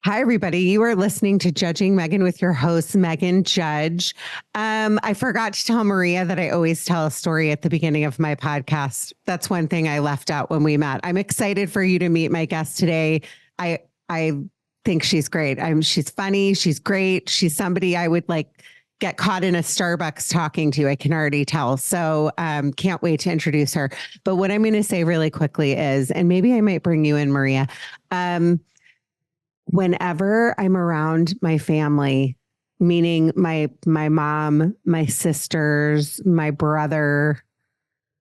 Hi, everybody. You are listening to Judging Meghan with your host, Meghan Judge. I forgot to tell Maria that I always tell a story at the beginning of my podcast. That's one thing I left out when we met. I'm excited for you to meet my guest today. I think she's great. She's funny. She's great. She's somebody I would like get caught in a Starbucks talking to. I can already tell. So can't wait to introduce her. But what I'm going to say really quickly is, and maybe I might bring you in, Maria. Whenever I'm around my family, meaning my mom, my sisters, my brother,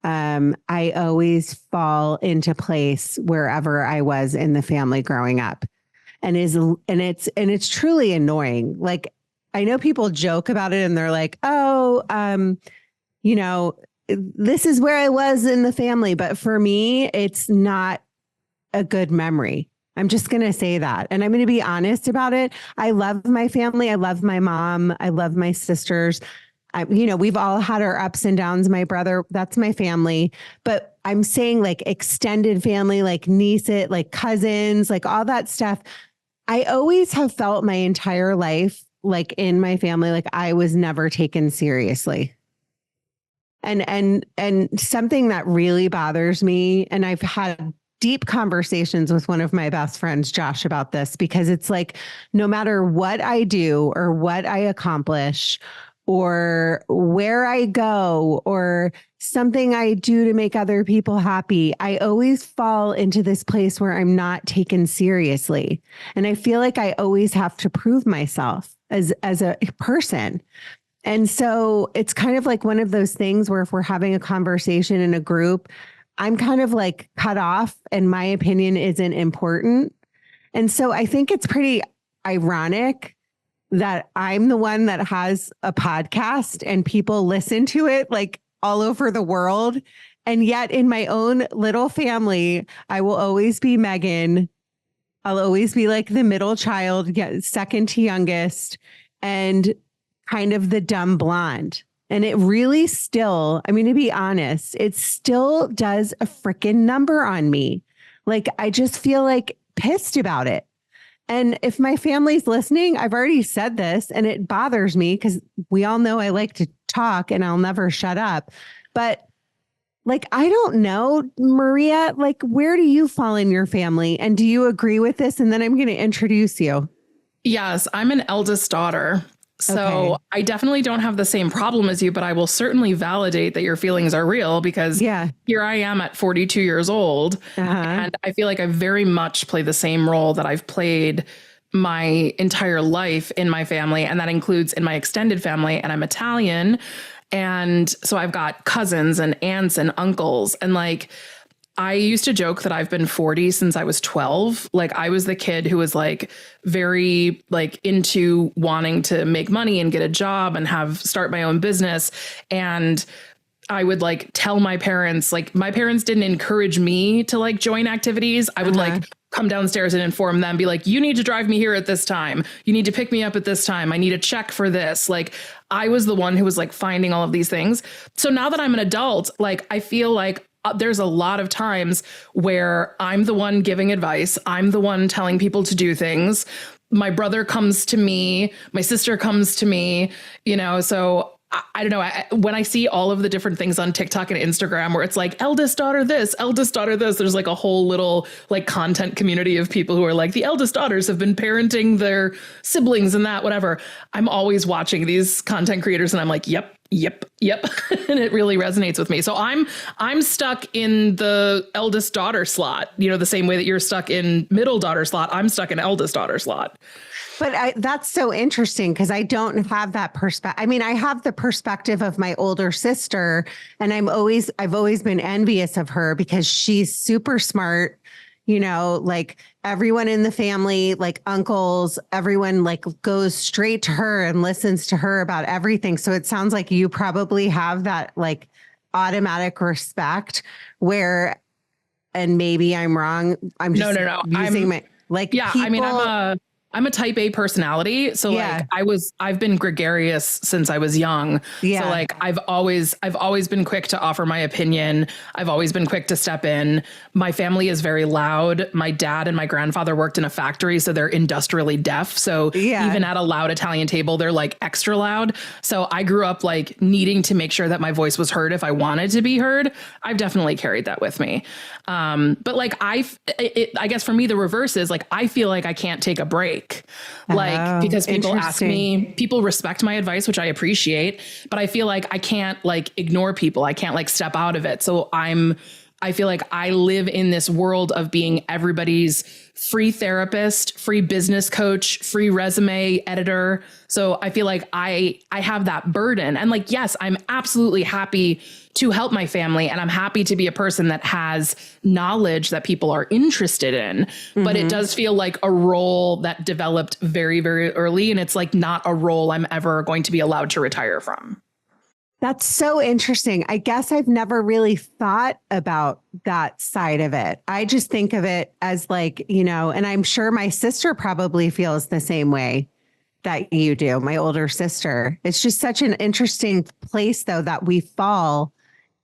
I always fall into place wherever I was in the family growing up. And it's truly annoying. Like, I know people joke about it and they're like, oh, this is where I was in the family. But for me, it's not a good memory. I'm just going to say that. And I'm going to be honest about it. I love my family. I love my mom. I love my sisters. We've all had our ups and downs. My brother, that's my family. But I'm saying like extended family, like nieces, like cousins, like all that stuff. I always have felt my entire life, like in my family, like I was never taken seriously. And something that really bothers me, and I've had deep conversations with one of my best friends, Josh, about this, because it's like, no matter what I do or what I accomplish or where I go or something I do to make other people happy, I always fall into this place where I'm not taken seriously. And I feel like I always have to prove myself as a person. And so it's kind of like one of those things where if we're having a conversation in a group, I'm kind of like cut off and my opinion isn't important. And so I think it's pretty ironic that I'm the one that has a podcast and people listen to it like all over the world. And yet in my own little family, I will always be Meghan. I'll always be like the middle child, second to youngest, and kind of the dumb blonde. And it really still, I mean, to be honest, it still does a freaking number on me. Like, I just feel like pissed about it. And if my family's listening, I've already said this and it bothers me because we all know I like to talk and I'll never shut up. But like, I don't know, Maria, like, where do you fall in your family? And do you agree with this? And then I'm going to introduce you. Yes, I'm an eldest daughter. So I definitely don't have the same problem as you, but I will certainly validate that your feelings are real because here I am at 42 years old. And I feel like I very much play the same role that I've played my entire life in my family. And that includes in my extended family. And I'm Italian. And so I've got cousins and aunts and uncles. And like, I used to joke that I've been 40 since I was 12. Like I was the kid who was like very like into wanting to make money and get a job and start my own business. And I would like tell my parents, like my parents didn't encourage me to like join activities. I would like come downstairs and inform them, be like, you need to drive me here at this time. You need to pick me up at this time. I need a check for this. Like I was the one who was like finding all of these things. So now that I'm an adult, like I feel like there's a lot of times where I'm the one giving advice. I'm the one telling people to do things. My brother comes to me, my sister comes to me, so I don't know. When I see all of the different things on TikTok and Instagram where it's like eldest daughter this, there's like a whole little like content community of people who are like the eldest daughters have been parenting their siblings and that, whatever. I'm always watching these content creators and I'm like, yep. And it really resonates with me. So I'm stuck in the eldest daughter slot, the same way that you're stuck in middle daughter slot. I'm stuck in eldest daughter slot. But that's so interesting because I don't have that perspective. I mean, I have the perspective of my older sister, and I've always been envious of her because she's super smart. Like everyone in the family, like uncles, everyone like goes straight to her and listens to her about everything. So it sounds like you probably have that like automatic respect where, and maybe I'm wrong. I'm just no. using my like, yeah, people, I mean, I'm a type A personality. So like I've been gregarious since I was young. Yeah. So like I've always been quick to offer my opinion. I've always been quick to step in. My family is very loud. My dad and my grandfather worked in a factory, so they're industrially deaf. So even at a loud Italian table, they're like extra loud. So I grew up like needing to make sure that my voice was heard if I wanted to be heard. I've definitely carried that with me. But like I guess for me, the reverse is like, I feel like I can't take a break, like, because people ask me, people respect my advice, which I appreciate, but I feel like I can't like ignore people. I can't like step out of it. So I feel like I live in this world of being everybody's free therapist, free business coach, free resume editor. So I feel like I have that burden. And like, yes, I'm absolutely happy to help my family. And I'm happy to be a person that has knowledge that people are interested in. But it does feel like a role that developed very, very early. And it's like not a role I'm ever going to be allowed to retire from. That's so interesting. I guess I've never really thought about that side of it. I just think of it as like, you know, and I'm sure my sister probably feels the same way that you do, my older sister. It's just such an interesting place, though, that we fall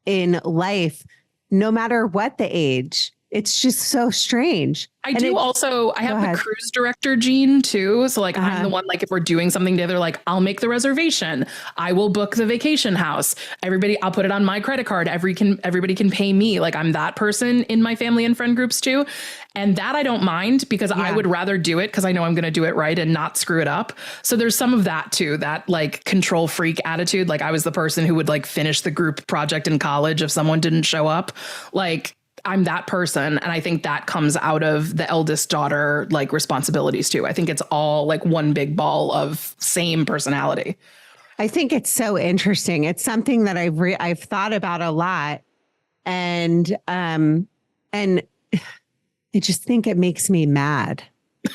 in life, no matter what the age. It's just so strange. I have the cruise director gene too. So like, I'm the one, like if we're doing something together, like I'll make the reservation. I will book the vacation house. I'll put it on my credit card. Everybody can pay me. Like I'm that person in my family and friend groups too. And that I don't mind because I would rather do it because I know I'm going to do it right and not screw it up. So there's some of that too, that like control freak attitude. Like I was the person who would like finish the group project in college if someone didn't show up. Like, I'm that person. And I think that comes out of the eldest daughter, like responsibilities too. I think it's all like one big ball of same personality. I think it's so interesting. It's something that I've thought about a lot. And I just think it makes me mad.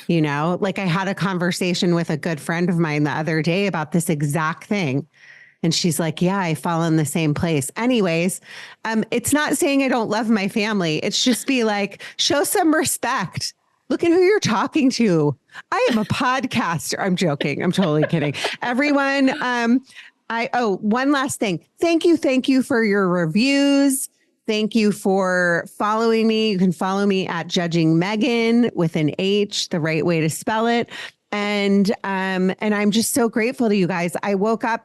You know, like I had a conversation with a good friend of mine the other day about this exact thing. And she's like, yeah, I fall in the same place. Anyways, it's not saying I don't love my family. It's just be like, show some respect. Look at who you're talking to. I am a podcaster. I'm joking. I'm totally kidding. Everyone. One last thing. Thank you for your reviews. Thank you for following me. You can follow me at Judging Meghan with an H, the right way to spell it. And I'm just so grateful to you guys. I woke up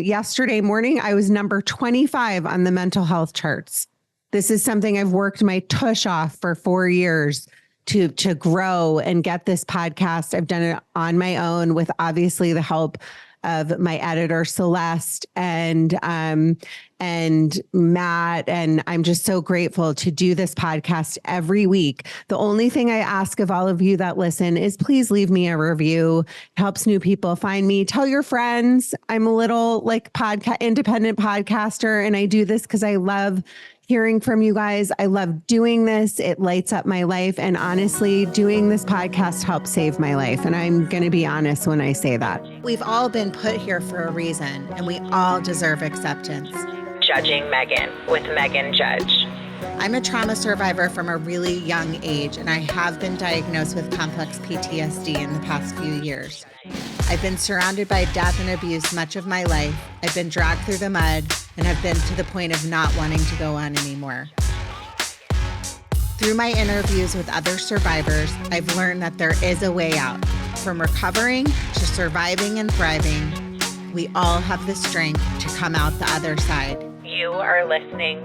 yesterday morning, I was number 25 on the mental health charts. This is something I've worked my tush off for 4 years to grow and get this podcast. I've done it on my own with obviously the help of my editor, Celeste, and Matt. And I'm just so grateful to do this podcast every week. The only thing I ask of all of you that listen is please leave me a review. It helps new people find me. Tell your friends. I'm a little like independent podcaster, and I do this because I love hearing from you guys. I love doing this. It lights up my life. And honestly, doing this podcast helps save my life. And I'm going to be honest when I say that. We've all been put here for a reason, and we all deserve acceptance. Judging Meghan with Meghan Judge. I'm a trauma survivor from a really young age, and I have been diagnosed with complex PTSD in the past few years. I've been surrounded by death and abuse much of my life. I've been dragged through the mud and have been to the point of not wanting to go on anymore. Through my interviews with other survivors, I've learned that there is a way out. From recovering to surviving and thriving, we all have the strength to come out the other side. You are listening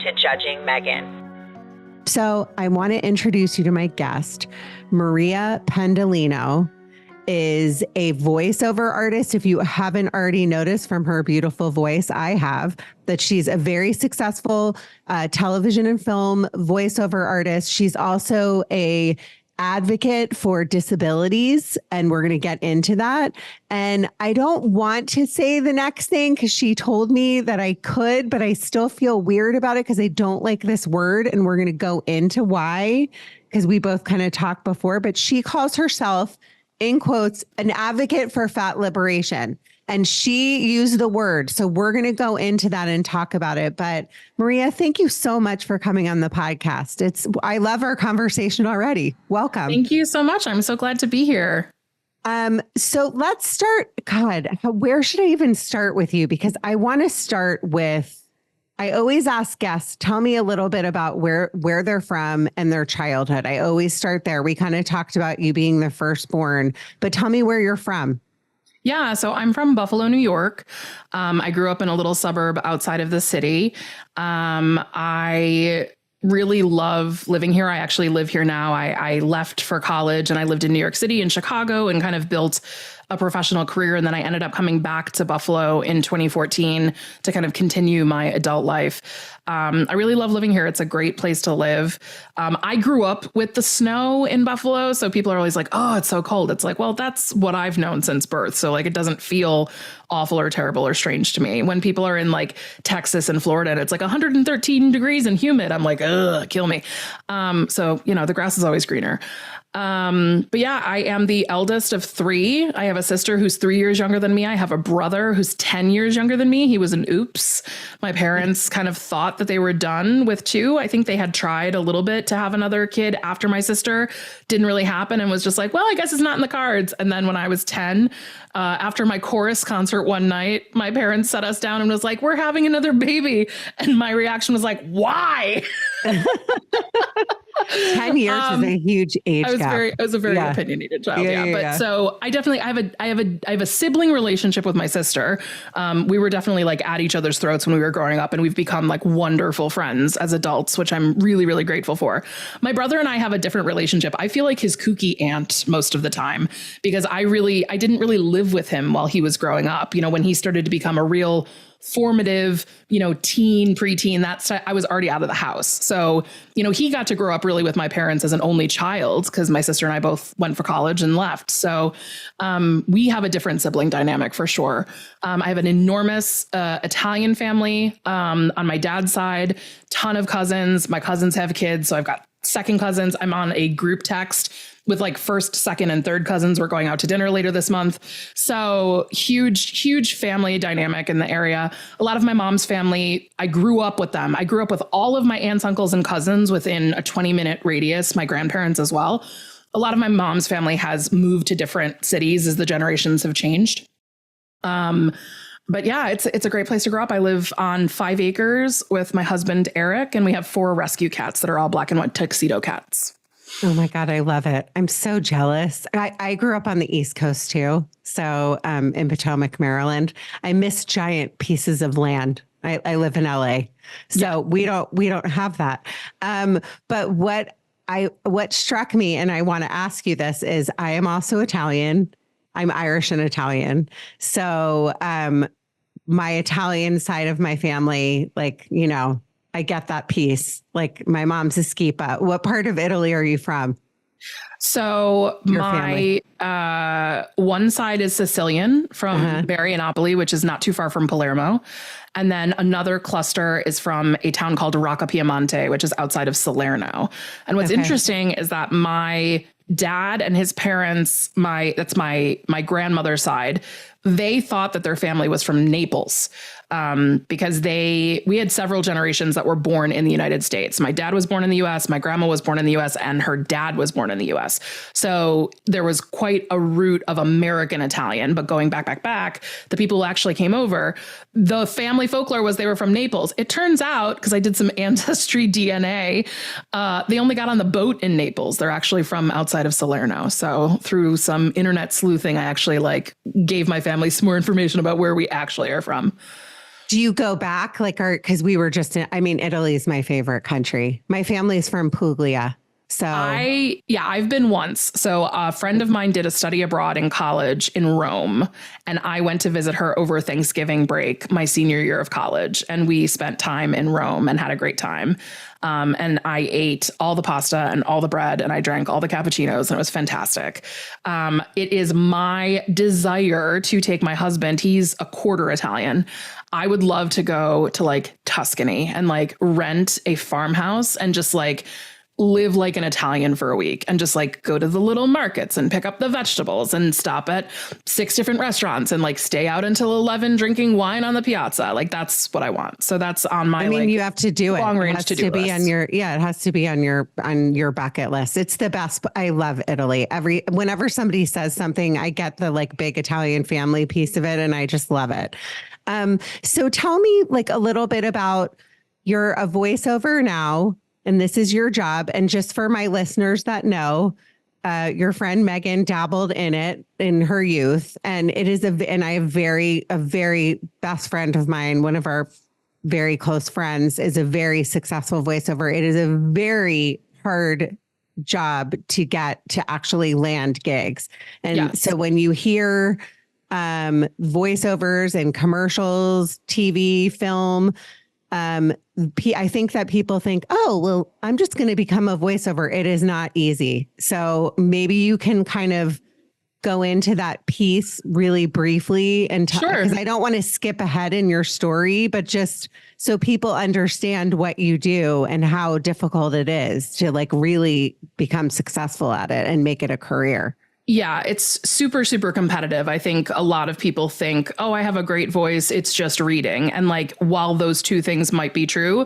to Judging Meghan. So I want to introduce you to my guest. Maria Pendolino is a voiceover artist. If you haven't already noticed from her beautiful voice, I have, that she's a very successful television and film voiceover artist. She's also a advocate for disabilities, and we're going to get into that. And I don't want to say the next thing because she told me that I could, but I still feel weird about it because I don't like this word, and we're going to go into why, because we both kind of talked before. But she calls herself, in quotes, an advocate for fat liberation. And she used the word. So we're going to go into that and talk about it. But Maria, thank you so much for coming on the podcast. I love our conversation already. Welcome. Thank you so much. I'm so glad to be here. So let's start. God, where should I even start with you? Because I want to start with, I always ask guests, tell me a little bit about where they're from and their childhood. I always start there. We kind of talked about you being the firstborn, but tell me where you're from. Yeah, so I'm from Buffalo, New York. I grew up in a little suburb outside of the city. I really love living here. I actually live here now. I left for college and I lived in New York City and Chicago and kind of built a professional career. And then I ended up coming back to Buffalo in 2014 to kind of continue my adult life. I really love living here. It's a great place to live. I grew up with the snow in Buffalo. So people are always like, oh, it's so cold. It's like, well, that's what I've known since birth. So like, it doesn't feel awful or terrible or strange to me. When people are in like Texas and Florida and it's like 113 degrees and humid, I'm like, ugh, kill me. So, the grass is always greener. But yeah, I am the eldest of three. I have a sister who's 3 years younger than me. I have a brother who's 10 years younger than me. He was an oops. My parents kind of thought that they were done with two. I think they had tried a little bit to have another kid after my sister. Didn't really happen and was just like, well, I guess it's not in the cards. And then when I was 10, after my chorus concert one night, my parents set us down and was like, we're having another baby. And my reaction was like, why? 10 years is a huge age gap. I was a very opinionated child. So I definitely, I have a sibling relationship with my sister. We were definitely like at each other's throats when we were growing up, and we've become like wonderful friends as adults, which I'm really, really grateful for. My brother and I have a different relationship. I feel like his kooky aunt most of the time, because I didn't really live with him while he was growing up. When he started to become a real formative, teen, preteen, I was already out of the house. So, he got to grow up really with my parents as an only child because my sister and I both went for college and left. So, we have a different sibling dynamic for sure. I have an enormous Italian family on my dad's side, ton of cousins. My cousins have kids. So I've got second cousins. I'm on a group text with like first, second, and third cousins. We're going out to dinner later this month. So huge family dynamic in the area. A lot of my mom's family, I grew up with them. I grew up with all of my aunts, uncles, and cousins within a 20-minute radius, my grandparents as well. A lot of my mom's family has moved to different cities as the generations have changed. But yeah, it's a great place to grow up. I live on 5 acres with my husband, Eric, and we have 4 rescue cats that are all black and white tuxedo cats. Oh my God, I love it. I'm so jealous. I grew up on the East Coast too. So in Potomac, Maryland. I miss giant pieces of land. I live in LA. So we don't have that. But what struck me, and I want to ask you this, is I am also Italian. I'm Irish and Italian. So my Italian side of my family, I get that piece. Like my mom's a Skipa. What part of Italy are you from? So my one side is Sicilian from Marianopoli, which is not too far from Palermo. And then another cluster is from a town called Rocca Piemonte, which is outside of Salerno. And what's interesting is that my dad and his parents, that's my grandmother's side, they thought that their family was from Naples. Because we had several generations that were born in the United States. My dad was born in the US, my grandma was born in the US, and her dad was born in the US. So there was quite a root of American Italian, but going back, the people who actually came over, the family folklore was they were from Naples. It turns out, because I did some ancestry DNA, they only got on the boat in Naples. They're actually from outside of Salerno. So through some internet sleuthing, I actually gave my family some more information about where we actually are from. Do you go back because we were just Italy is my favorite country. My family's from Puglia. So I've been once. So a friend of mine did a study abroad in college in Rome, and I went to visit her over Thanksgiving break, my senior year of college. And we spent time in Rome and had a great time. And I ate all the pasta and all the bread, and I drank all the cappuccinos, and it was fantastic. It is my desire to take my husband. He's a quarter Italian. I would love to go to Tuscany and rent a farmhouse and just live like an Italian for a week and just like go to the little markets and pick up the vegetables and stop at 6 different restaurants and like stay out until 11 drinking wine on the piazza. Like that's what I want. So that's on my, you have to do it. Long range to do be on your, it has to be on your bucket list. It's the best. I love Italy. Whenever somebody says something, I get the like big Italian family piece of it. And I just love it. So tell me like a little bit about, you're a voiceover now, and this is your job. And just for my listeners that know, your friend Meghan dabbled in it in her youth. And it is and I have a very best friend of mine, one of our very close friends, is a very successful voiceover. It is a very hard job to get to actually land gigs. And so when you hear voiceovers and commercials, TV, film, I think that people think, oh, well, I'm just going to become a voiceover. It is not easy. So maybe you can kind of go into that piece really briefly and because I don't want to skip ahead in your story, but just so people understand what you do and how difficult it is to like really become successful at it and make it a career. Yeah, it's super, super competitive. I think a lot of people think, oh, I have a great voice, it's just reading. And like, while those two things might be true,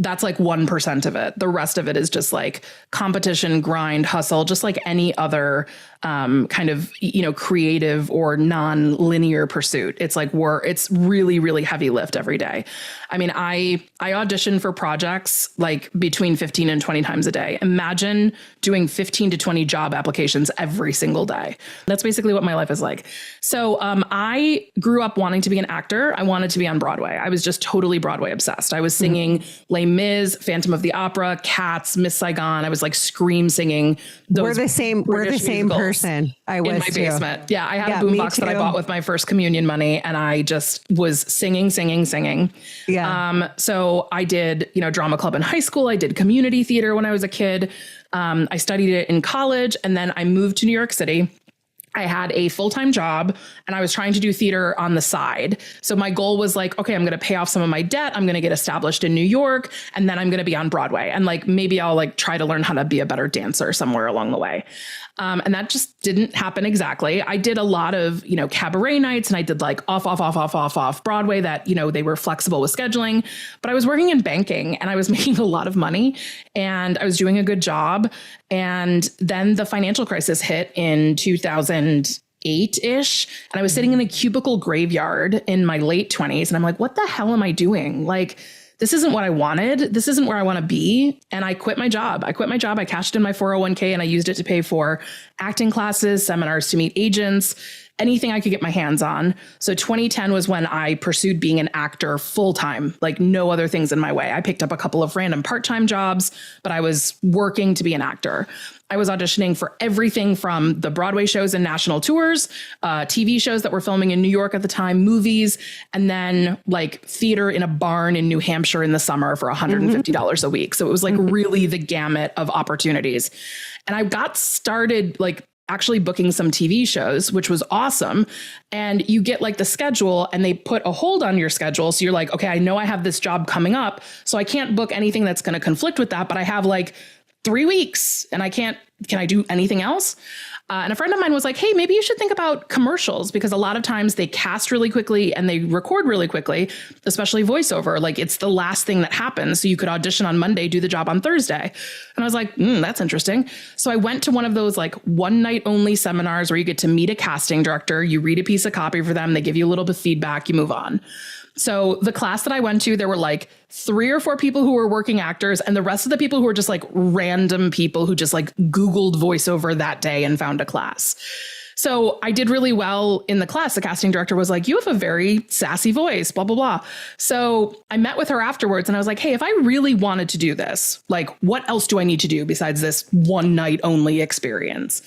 that's like 1% of it. The rest of it is just like competition, grind, hustle, just like any other kind of, creative or non-linear pursuit. It's like it's really, really heavy lift every day. I mean, I audition for projects like between 15 and 20 times a day. Imagine doing 15 to 20 job applications every single day. That's basically what my life is like. So I grew up wanting to be an actor. I wanted to be on Broadway. I was just totally Broadway obsessed. I was singing Les Mis, Phantom of the Opera, Cats, Miss Saigon. I was like scream singing. We're the same person. I was in my basement. Yeah, I had a boombox that I bought with my first communion money, and I just was singing. Yeah. So I did, drama club in high school. I did community theater when I was a kid. I studied it in college, and then I moved to New York City. I had a full-time job and I was trying to do theater on the side. So my goal was like, okay, I'm going to pay off some of my debt. I'm going to get established in New York, and then I'm going to be on Broadway. And like, maybe I'll like try to learn how to be a better dancer somewhere along the way. And that just didn't happen exactly. I did a lot of, cabaret nights, and I did like off Broadway that, they were flexible with scheduling, but I was working in banking and I was making a lot of money and I was doing a good job. And then the financial crisis hit in 2008-ish. And I was sitting in a cubicle graveyard in my late 20s. And I'm like, what the hell am I doing? Like, this isn't what I wanted. This isn't where I want to be. And I quit my job. I cashed in my 401k and I used it to pay for acting classes, seminars to meet agents, anything I could get my hands on. So 2010 was when I pursued being an actor full time, like no other things in my way. I picked up a couple of random part-time jobs, but I was working to be an actor. I was auditioning for everything from the Broadway shows and national tours, TV shows that were filming in New York at the time, movies, and then like theater in a barn in New Hampshire in the summer for $150 a week. So it was like really the gamut of opportunities. And I got started like actually booking some TV shows, which was awesome. And you get like the schedule and they put a hold on your schedule. So you're like, okay, I know I have this job coming up, so I can't book anything that's going to conflict with that, but I have like 3 weeks and can I do anything else? And a friend of mine was like, hey, maybe you should think about commercials, because a lot of times they cast really quickly and they record really quickly, especially voiceover. Like it's the last thing that happens. So you could audition on Monday, do the job on Thursday. And I was like, that's interesting. So I went to one of those like one night only seminars where you get to meet a casting director. You read a piece of copy for them. They give you a little bit of feedback. You move on. So the class that I went to, there were like 3 or 4 people who were working actors, and the rest of the people who were just like random people who just like Googled voiceover that day and found a class. So I did really well in the class. The casting director was like, you have a very sassy voice, blah, blah, blah. So I met with her afterwards and I was like, hey, if I really wanted to do this, like what else do I need to do besides this one night only experience?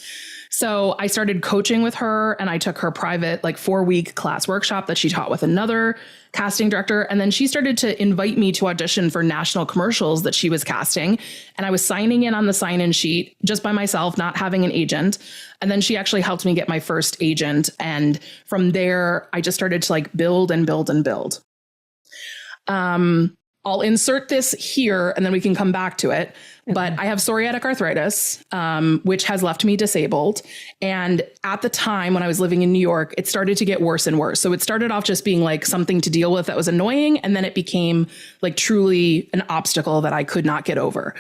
So I started coaching with her, and I took her private like 4-week class workshop that she taught with another casting director. And then she started to invite me to audition for national commercials that she was casting. And I was signing in on the sign-in sheet just by myself, not having an agent. And then she actually helped me get my first agent. And from there, I just started to like build and build and build. I'll insert this here and then we can come back to it. Okay. But I have psoriatic arthritis, which has left me disabled. And at the time when I was living in New York, it started to get worse and worse. So it started off just being like something to deal with that was annoying. And then it became like truly an obstacle that I could not get over.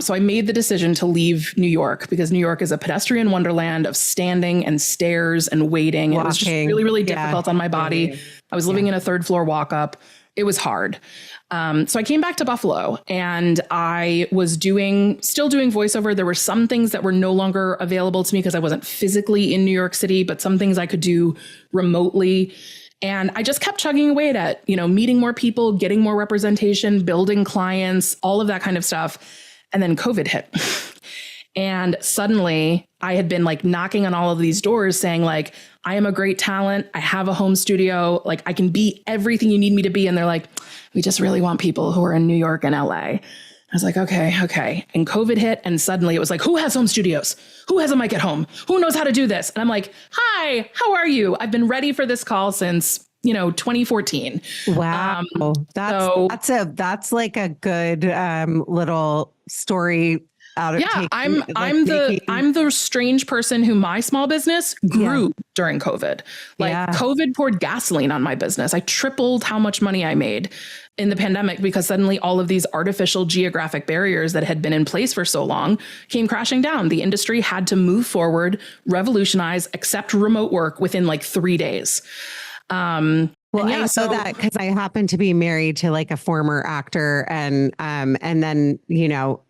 So I made the decision to leave New York because New York is a pedestrian wonderland of standing and stairs and waiting. Walking. It was just really, really difficult on my body. I was living in a third floor walk up. It was hard. So I came back to Buffalo and I was still doing voiceover. There were some things that were no longer available to me because I wasn't physically in New York City, but some things I could do remotely. And I just kept chugging away at it, meeting more people, getting more representation, building clients, all of that kind of stuff. And then COVID hit. And suddenly I had been like knocking on all of these doors saying like, I am a great talent. I have a home studio. Like I can be everything you need me to be. And they're like, we just really want people who are in New York and LA. I was like, okay. And COVID hit. And suddenly it was like, who has home studios? Who has a mic at home? Who knows how to do this? And I'm like, hi, how are you? I've been ready for this call since 2014. Wow. That's like a good little story out of I'm the strange person who my small business grew during COVID. COVID poured gasoline on my business. I tripled how much money I made in the pandemic because suddenly all of these artificial geographic barriers that had been in place for so long came crashing down. The industry had to move forward, revolutionize, accept remote work within like 3 days. I know that because I happen to be married to like a former actor, and then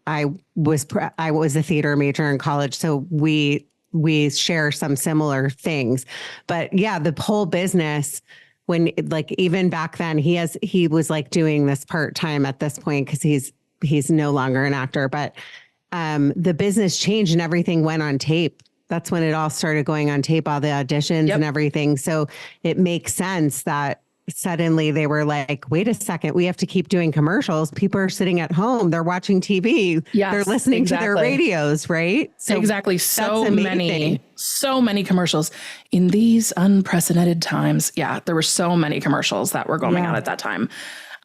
I was a theater major in college, so we share some similar things. But yeah, the whole business, when like even back then, he was like doing this part-time at this point because he's no longer an actor, but the business changed and everything went on tape. That's when it all started going on tape, all the auditions and everything. So it makes sense that suddenly they were like, wait a second, we have to keep doing commercials. People are sitting at home. They're watching TV. Yes, they're listening to their radios, right? So exactly. So many commercials in these unprecedented times. Yeah, there were so many commercials that were going on at that time.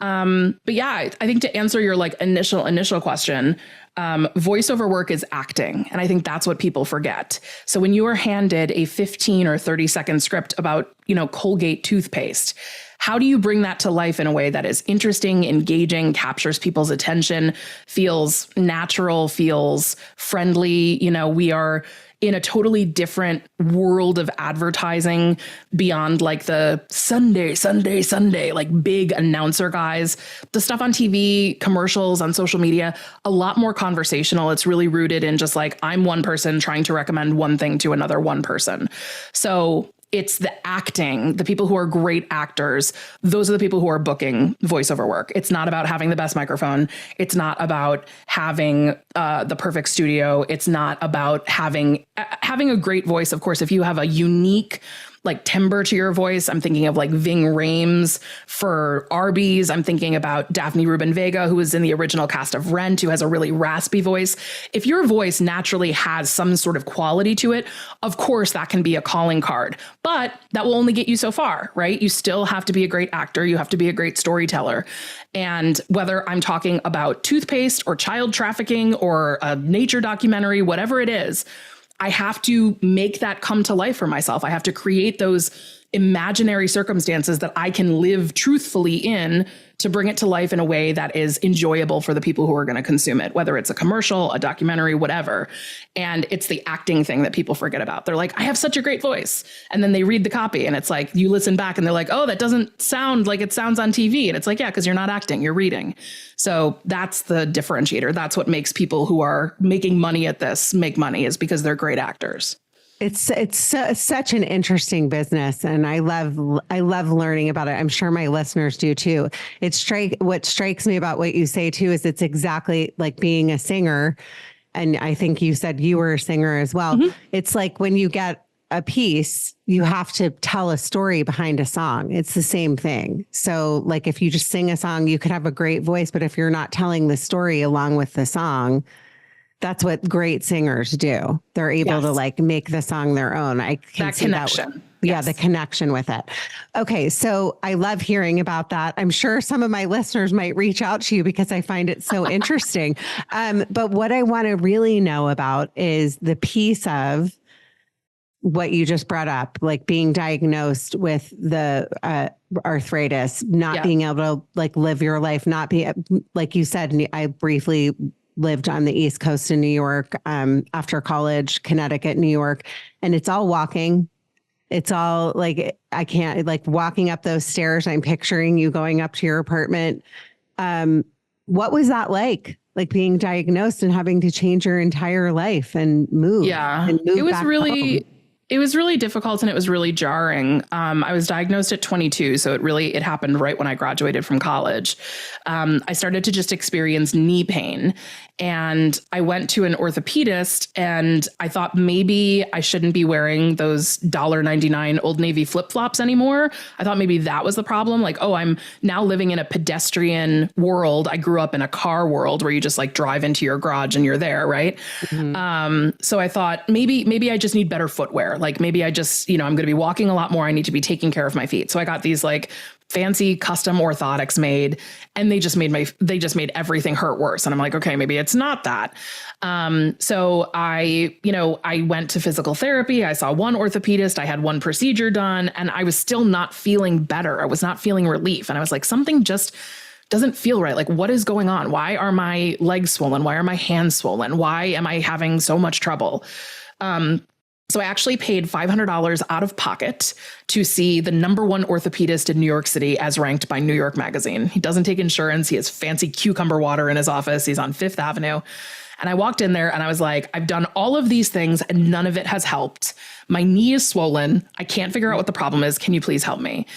But yeah, I think to answer your like initial question, voiceover work is acting. And I think that's what people forget. So when you are handed a 15 or 30-second script about, Colgate toothpaste, how do you bring that to life in a way that is interesting, engaging, captures people's attention, feels natural, feels friendly? We are in a totally different world of advertising beyond like the Sunday, like big announcer guys. The stuff on TV, commercials, on social media, a lot more conversational. It's really rooted in just like, I'm one person trying to recommend one thing to another one person. So it's the acting, the people who are great actors. Those are the people who are booking voiceover work. It's not about having the best microphone. It's not about having the perfect studio. It's not about having a great voice. Of course, if you have a unique like timbre to your voice, I'm thinking of like Ving Rhames for Arby's. I'm thinking about Daphne Rubin Vega, who was in the original cast of Rent, who has a really raspy voice. If your voice naturally has some sort of quality to it, of course, that can be a calling card, but that will only get you so far, right? You still have to be a great actor. You have to be a great storyteller. And whether I'm talking about toothpaste or child trafficking or a nature documentary, whatever it is, I have to make that come to life for myself. I have to create those imaginary circumstances that I can live truthfully in to bring it to life in a way that is enjoyable for the people who are going to consume it, whether it's a commercial, a documentary, whatever. And it's the acting thing that people forget about. They're like, I have such a great voice. And then they read the copy and it's like, you listen back and they're like, oh, that doesn't sound like it sounds on TV. And it's like, yeah, because you're not acting, you're reading. So that's the differentiator. That's what makes people who are making money at this make money, is because they're great actors. It's such an interesting business, and I love learning about it. I'm sure my listeners do too. What strikes me about what you say too is it's exactly like being a singer, and I think you said you were a singer as well. Mm-hmm. It's like when you get a piece, you have to tell a story behind a song. It's the same thing. So like if you just sing a song, you could have a great voice, but if you're not telling the story along with the song, That's what great singers do. They're able to like make the song their own. I can that see connection. that. Yeah, the connection with it. Okay, so I love hearing about that. I'm sure some of my listeners might reach out to you because I find it so interesting. But what I want to really know about is the piece of what you just brought up, like being diagnosed with the arthritis, not being able to like live your life, not be, like you said, I briefly lived on the East Coast in New York after college, Connecticut, New York, and it's all walking. It's all like, I can't, like walking up those stairs, I'm picturing you going up to your apartment. What was that like? Like being diagnosed and having to change your entire life and move. Yeah, and move it was back really, home. it was really difficult and it was really jarring. I was diagnosed at 22. So it happened right when I graduated from college. I started to just experience knee pain, and I went to an orthopedist, and I thought maybe I shouldn't be wearing those $1.99 Old Navy flip-flops anymore. I thought maybe that was the problem. Like, oh, I'm now living in a pedestrian world. I grew up in a car world where you just like drive into your garage and you're there, right? Mm-hmm. So I thought maybe I just need better footwear. Like maybe I just, I'm going to be walking a lot more. I need to be taking care of my feet. So I got these like fancy custom orthotics made, and they just made everything hurt worse. And I'm like, okay, maybe it's not that. So I went to physical therapy. I saw one orthopedist. I had one procedure done, and I was still not feeling better. I was not feeling relief. And I was like, something just doesn't feel right. Like, what is going on? Why are my legs swollen? Why are my hands swollen? Why am I having so much trouble? So I actually paid $500 out of pocket to see the #1 orthopedist in New York City as ranked by New York Magazine. He doesn't take insurance. He has fancy cucumber water in his office. He's on Fifth Avenue. And I walked in there and I was like, I've done all of these things and none of it has helped. My knee is swollen. I can't figure out what the problem is. Can you please help me?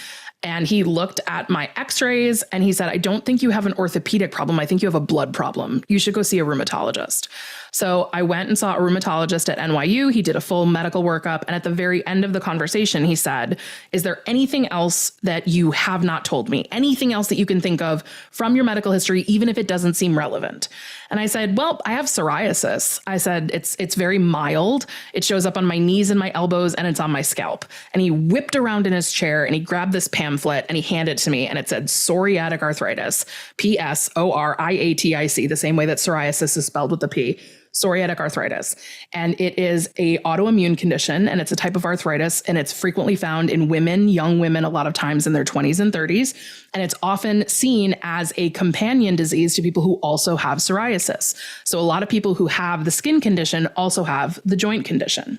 And he looked at my x-rays and he said, I don't think you have an orthopedic problem. I think you have a blood problem. You should go see a rheumatologist. So I went and saw a rheumatologist at NYU. He did a full medical workup. And at the very end of the conversation, he said, is there anything else that you have not told me? Anything else that you can think of from your medical history, even if it doesn't seem relevant? And I said, well, I have psoriasis. I said, it's very mild. It shows up on my knees and my elbows, and it's on my scalp. And he whipped around in his chair and he grabbed this pamphlet and he handed it to me, and it said psoriatic arthritis, Psoriatic, the same way that psoriasis is spelled with the P. Psoriatic arthritis. And it is a autoimmune condition, and it's a type of arthritis, and it's frequently found in women, young women, a lot of times in their 20s and 30s. And it's often seen as a companion disease to people who also have psoriasis. So a lot of people who have the skin condition also have the joint condition.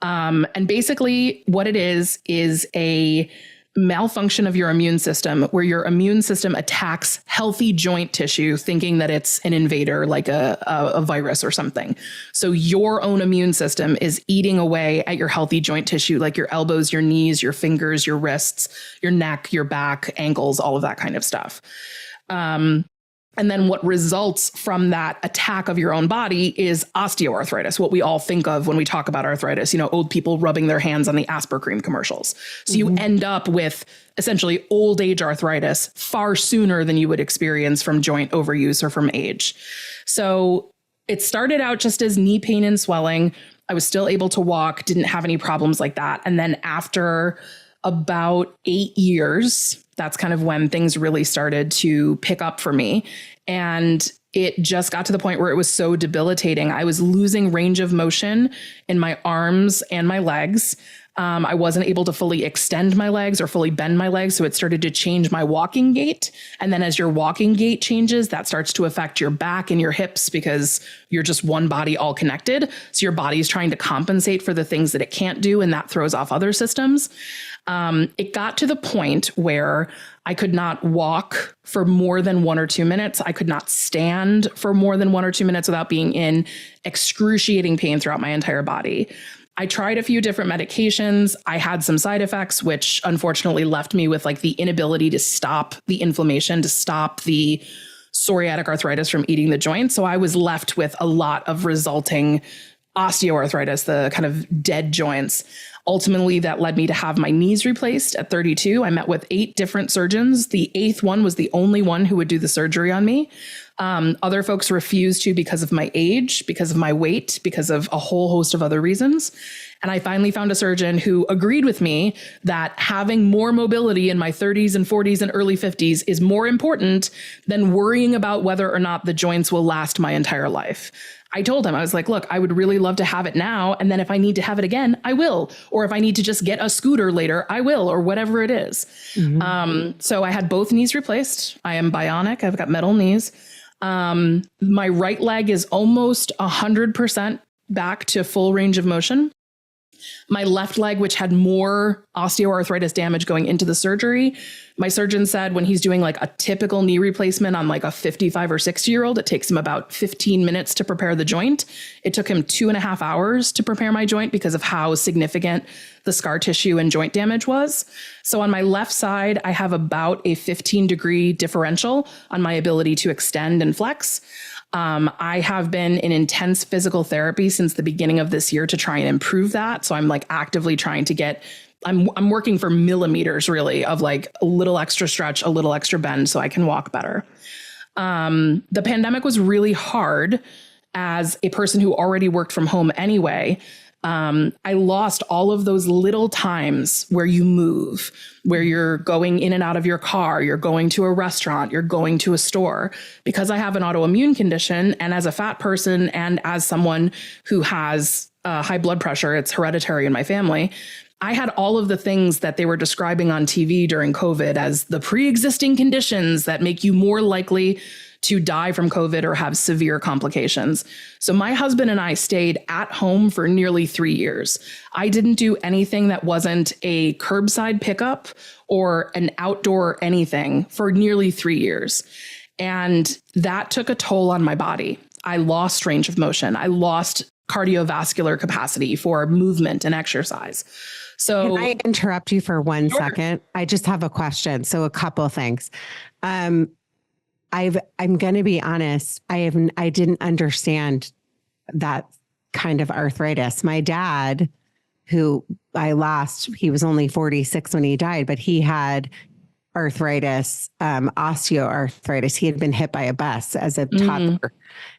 And basically what it is a malfunction of your immune system, where your immune system attacks healthy joint tissue, thinking that it's an invader, like a virus or something. So your own immune system is eating away at your healthy joint tissue, like your elbows, your knees, your fingers, your wrists, your neck, your back, ankles, all of that kind of stuff. And then what results from that attack of your own body is osteoarthritis, what we all think of when we talk about arthritis, old people rubbing their hands on the Aspercream commercials. So you end up with essentially old age arthritis far sooner than you would experience from joint overuse or from age. So it started out just as knee pain and swelling. I was still able to walk, didn't have any problems like that. And then after about 8 years, that's kind of when things really started to pick up for me. And it just got to the point where it was so debilitating. I was losing range of motion in my arms and my legs. I wasn't able to fully extend my legs or fully bend my legs. So it started to change my walking gait. And then as your walking gait changes, that starts to affect your back and your hips, because you're just one body all connected. So your body's trying to compensate for the things that it can't do, and that throws off other systems. It got to the point where I could not walk for more than 1 or 2 minutes. I could not stand for more than 1 or 2 minutes without being in excruciating pain throughout my entire body. I tried a few different medications. I had some side effects, which unfortunately left me with like the inability to stop the inflammation, to stop the psoriatic arthritis from eating the joint. So I was left with a lot of resulting osteoarthritis, the kind of dead joints. Ultimately, that led me to have my knees replaced at 32. I met with 8 different surgeons. The 8th one was the only one who would do the surgery on me. Other folks refused to because of my age, because of my weight, because of a whole host of other reasons. And I finally found a surgeon who agreed with me that having more mobility in my 30s and 40s and early 50s is more important than worrying about whether or not the joints will last my entire life. I told him, I was like, look, I would really love to have it now. And then if I need to have it again, I will. Or if I need to just get a scooter later, I will, or whatever it is. So I had both knees replaced. I am bionic. I've got metal knees. My right leg is almost 100% back to full range of motion. My left leg, which had more osteoarthritis damage going into the surgery, my surgeon said when he's doing like a typical knee replacement on like a 55 or 60-year-old, it takes him about 15 minutes to prepare the joint. It took him 2.5 hours to prepare my joint because of how significant the scar tissue and joint damage was. So on my left side, I have about a 15-degree differential on my ability to extend and flex. I have been in intense physical therapy since the beginning of this year to try and improve that. So I'm like actively trying to get, I'm working for millimeters really of like a little extra stretch, a little extra bend so I can walk better. The pandemic was really hard as a person who already worked from home anyway. I lost all of those little times where you move, where you're going in and out of your car, you're going to a restaurant, you're going to a store. Because I have an autoimmune condition, and as a fat person and as someone who has high blood pressure, it's hereditary in my family, I had all of the things that they were describing on TV during COVID as the pre-existing conditions that make you more likely to die from COVID or have severe complications. So my husband and I stayed at home for nearly 3 years. I didn't do anything that wasn't a curbside pickup or an outdoor anything for nearly 3 years. And that took a toll on my body. I lost range of motion. I lost cardiovascular capacity for movement and exercise. So can I interrupt you for one second? I just have a question. So a couple of things. I'm going to be honest. I didn't understand that kind of arthritis. My dad, who I lost, he was only 46 when he died, but he had arthritis, osteoarthritis. He had been hit by a bus as a toddler.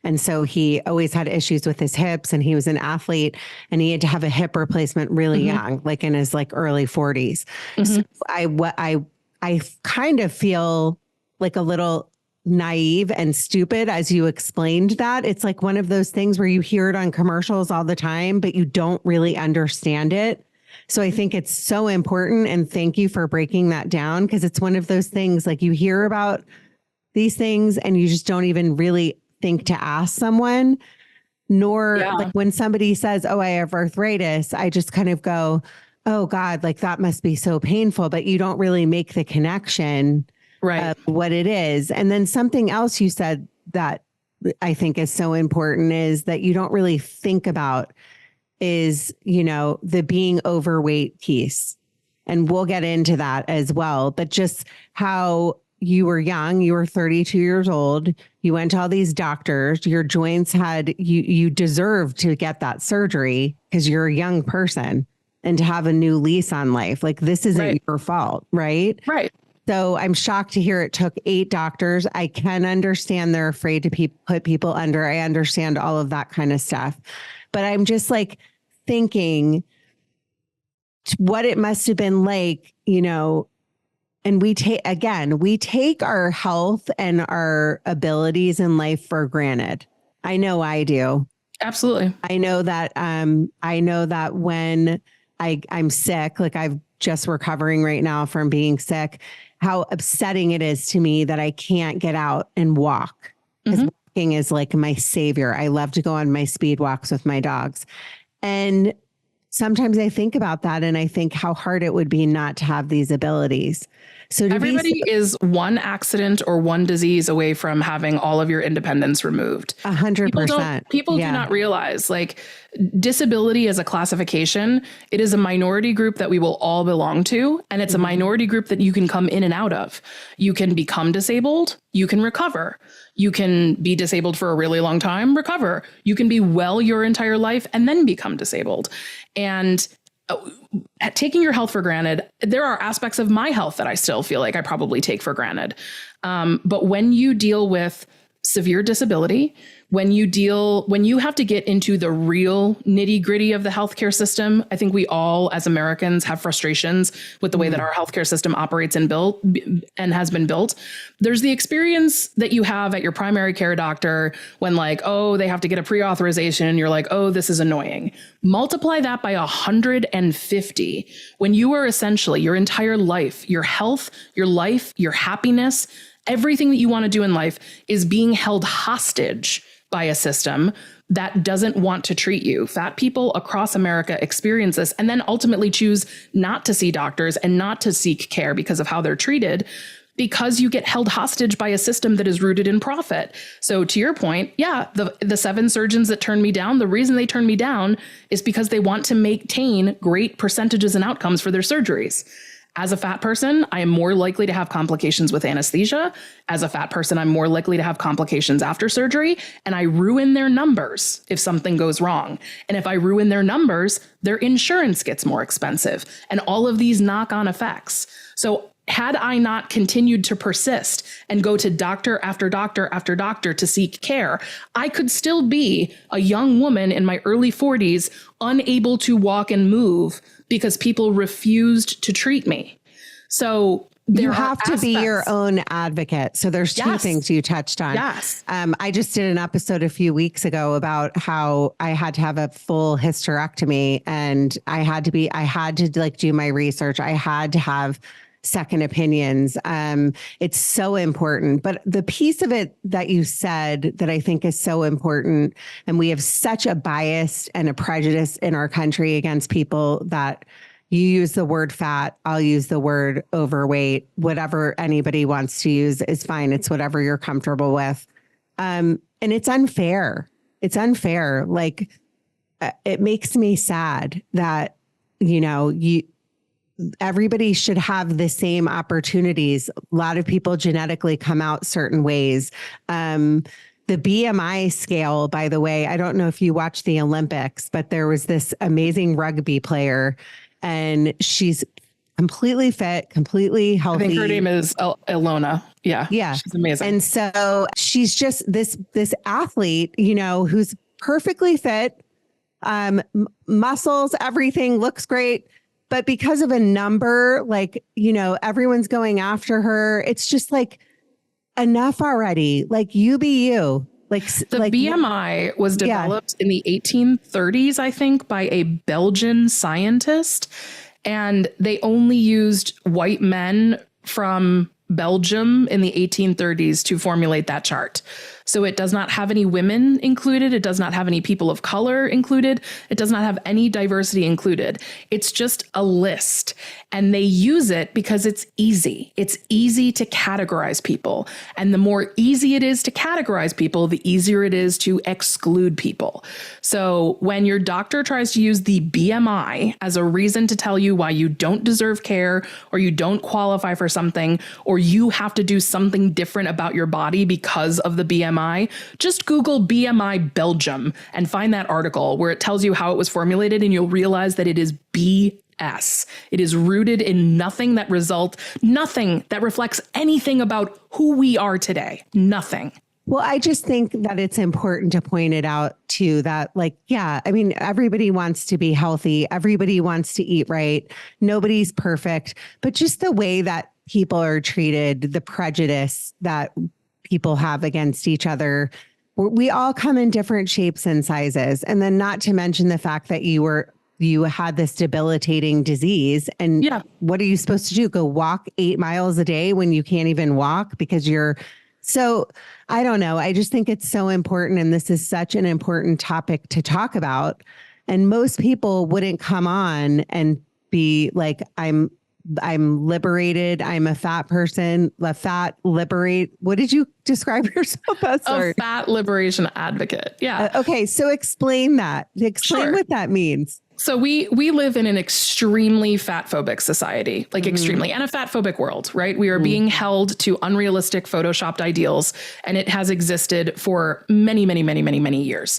And so he always had issues with his hips, and he was an athlete, and he had to have a hip replacement really young, like in his like early 40s. So I kind of feel like a little naive and stupid as you explained that. It's like one of those things where you hear it on commercials all the time, but you don't really understand it. So I think it's so important. And thank you for breaking that down, because it's one of those things like you hear about these things and you just don't even really think to ask someone, nor like when somebody says, oh, I have arthritis, I just kind of go, oh God, like that must be so painful, but you don't really make the connection of what it is. And then something else you said that I think is so important is that you don't really think about is, you know, the being overweight piece. And we'll get into that as well. But just how you were young, you were 32 years old, you went to all these doctors, your joints had, you deserved to get that surgery because you're a young person and to have a new lease on life. Like this isn't your fault, right? Right. So I'm shocked to hear it took 8 doctors. I can understand they're afraid to put people under. I understand all of that kind of stuff. But I'm just like thinking what it must have been like, you know, and we take our health and our abilities in life for granted. I know I do. Absolutely. I know that when I'm sick, like I've just recovering right now from being sick, how upsetting it is to me that I can't get out and walk. Because walking is like my savior. I love to go on my speed walks with my dogs. And sometimes I think about that and I think how hard it would be not to have these abilities. So everybody is one accident or one disease away from having all of your independence removed. 100%. People do not realize, like, disability as a classification, it is a minority group that we will all belong to. And it's a minority group that you can come in and out of. You can become disabled. You can recover. You can be disabled for a really long time, recover. You can be well your entire life and then become disabled. And taking your health for granted, there are aspects of my health that I still feel like I probably take for granted. But when you deal with severe disability, when you have to get into the real nitty gritty of the healthcare system, I think we all as Americans have frustrations with the way that our healthcare system operates and has been built. There's the experience that you have at your primary care doctor when like, oh, they have to get a pre-authorization and you're like, oh, this is annoying. Multiply that by 150 when you are essentially your entire life, your health, your life, your happiness, everything that you want to do in life is being held hostage by a system that doesn't want to treat you. Fat people across America experience this and then ultimately choose not to see doctors and not to seek care because of how they're treated, because you get held hostage by a system that is rooted in profit. So to your point, yeah, the 7 surgeons that turned me down, the reason they turned me down is because they want to maintain great percentages and outcomes for their surgeries. As a fat person, I am more likely to have complications with anesthesia. As a fat person, I'm more likely to have complications after surgery, and I ruin their numbers if something goes wrong. And if I ruin their numbers, their insurance gets more expensive, and all of these knock-on effects. So had I not continued to persist and go to doctor after doctor after doctor to seek care, I could still be a young woman in my early 40s, unable to walk and move because people refused to treat me. So you have to be your own advocate. So there's 2 things you touched on. Yes. I just did an episode a few weeks ago about how I had to have a full hysterectomy and I had to like do my research. I had to have second opinions. It's so important. But the piece of it that you said that I think is so important, and we have such a bias and a prejudice in our country against people that you use the word fat, I'll use the word overweight, whatever anybody wants to use is fine. It's whatever you're comfortable with. And it's unfair. It's unfair. Like it makes me sad that, everybody should have the same opportunities. A lot of people genetically come out certain ways. The BMI scale, by the way, I don't know if you watch the Olympics, but there was this amazing rugby player and she's completely fit, completely healthy. I think her name is Ilona. Yeah. Yeah. She's amazing. And so she's just this athlete, who's perfectly fit, muscles, everything looks great. But because of a number, everyone's going after her. It's just like, enough already. Like, you be you. The BMI was developed in the 1830s, I think, by a Belgian scientist. And they only used white men from Belgium in the 1830s to formulate that chart. So it does not have any women included. It does not have any people of color included. It does not have any diversity included. It's just a list. And they use it because it's easy. It's easy to categorize people. And the more easy it is to categorize people, the easier it is to exclude people. So when your doctor tries to use the BMI as a reason to tell you why you don't deserve care or you don't qualify for something, or you have to do something different about your body because of the BMI, just Google BMI Belgium and find that article where it tells you how it was formulated, and you'll realize that it is BS. It is rooted in nothing that reflects anything about who we are today. Nothing. Well, I just think that it's important to point it out too, that everybody wants to be healthy. Everybody wants to eat right. Nobody's perfect, but just the way that people are treated, the prejudice that people have against each other. We all come in different shapes and sizes. And then not to mention the fact that you had this debilitating disease. And what are you supposed to do? Go walk 8 miles a day when you can't even walk because so I don't know. I just think it's so important. And this is such an important topic to talk about. And most people wouldn't come on and be like, I'm liberated. I'm a fat person, what did you describe yourself as? A fat liberation advocate. Yeah. Okay. So explain that. Explain what that means. So we live in an extremely fatphobic society, extremely, and a fatphobic world, right? We are being held to unrealistic photoshopped ideals, and it has existed for many, many, many, many, many years.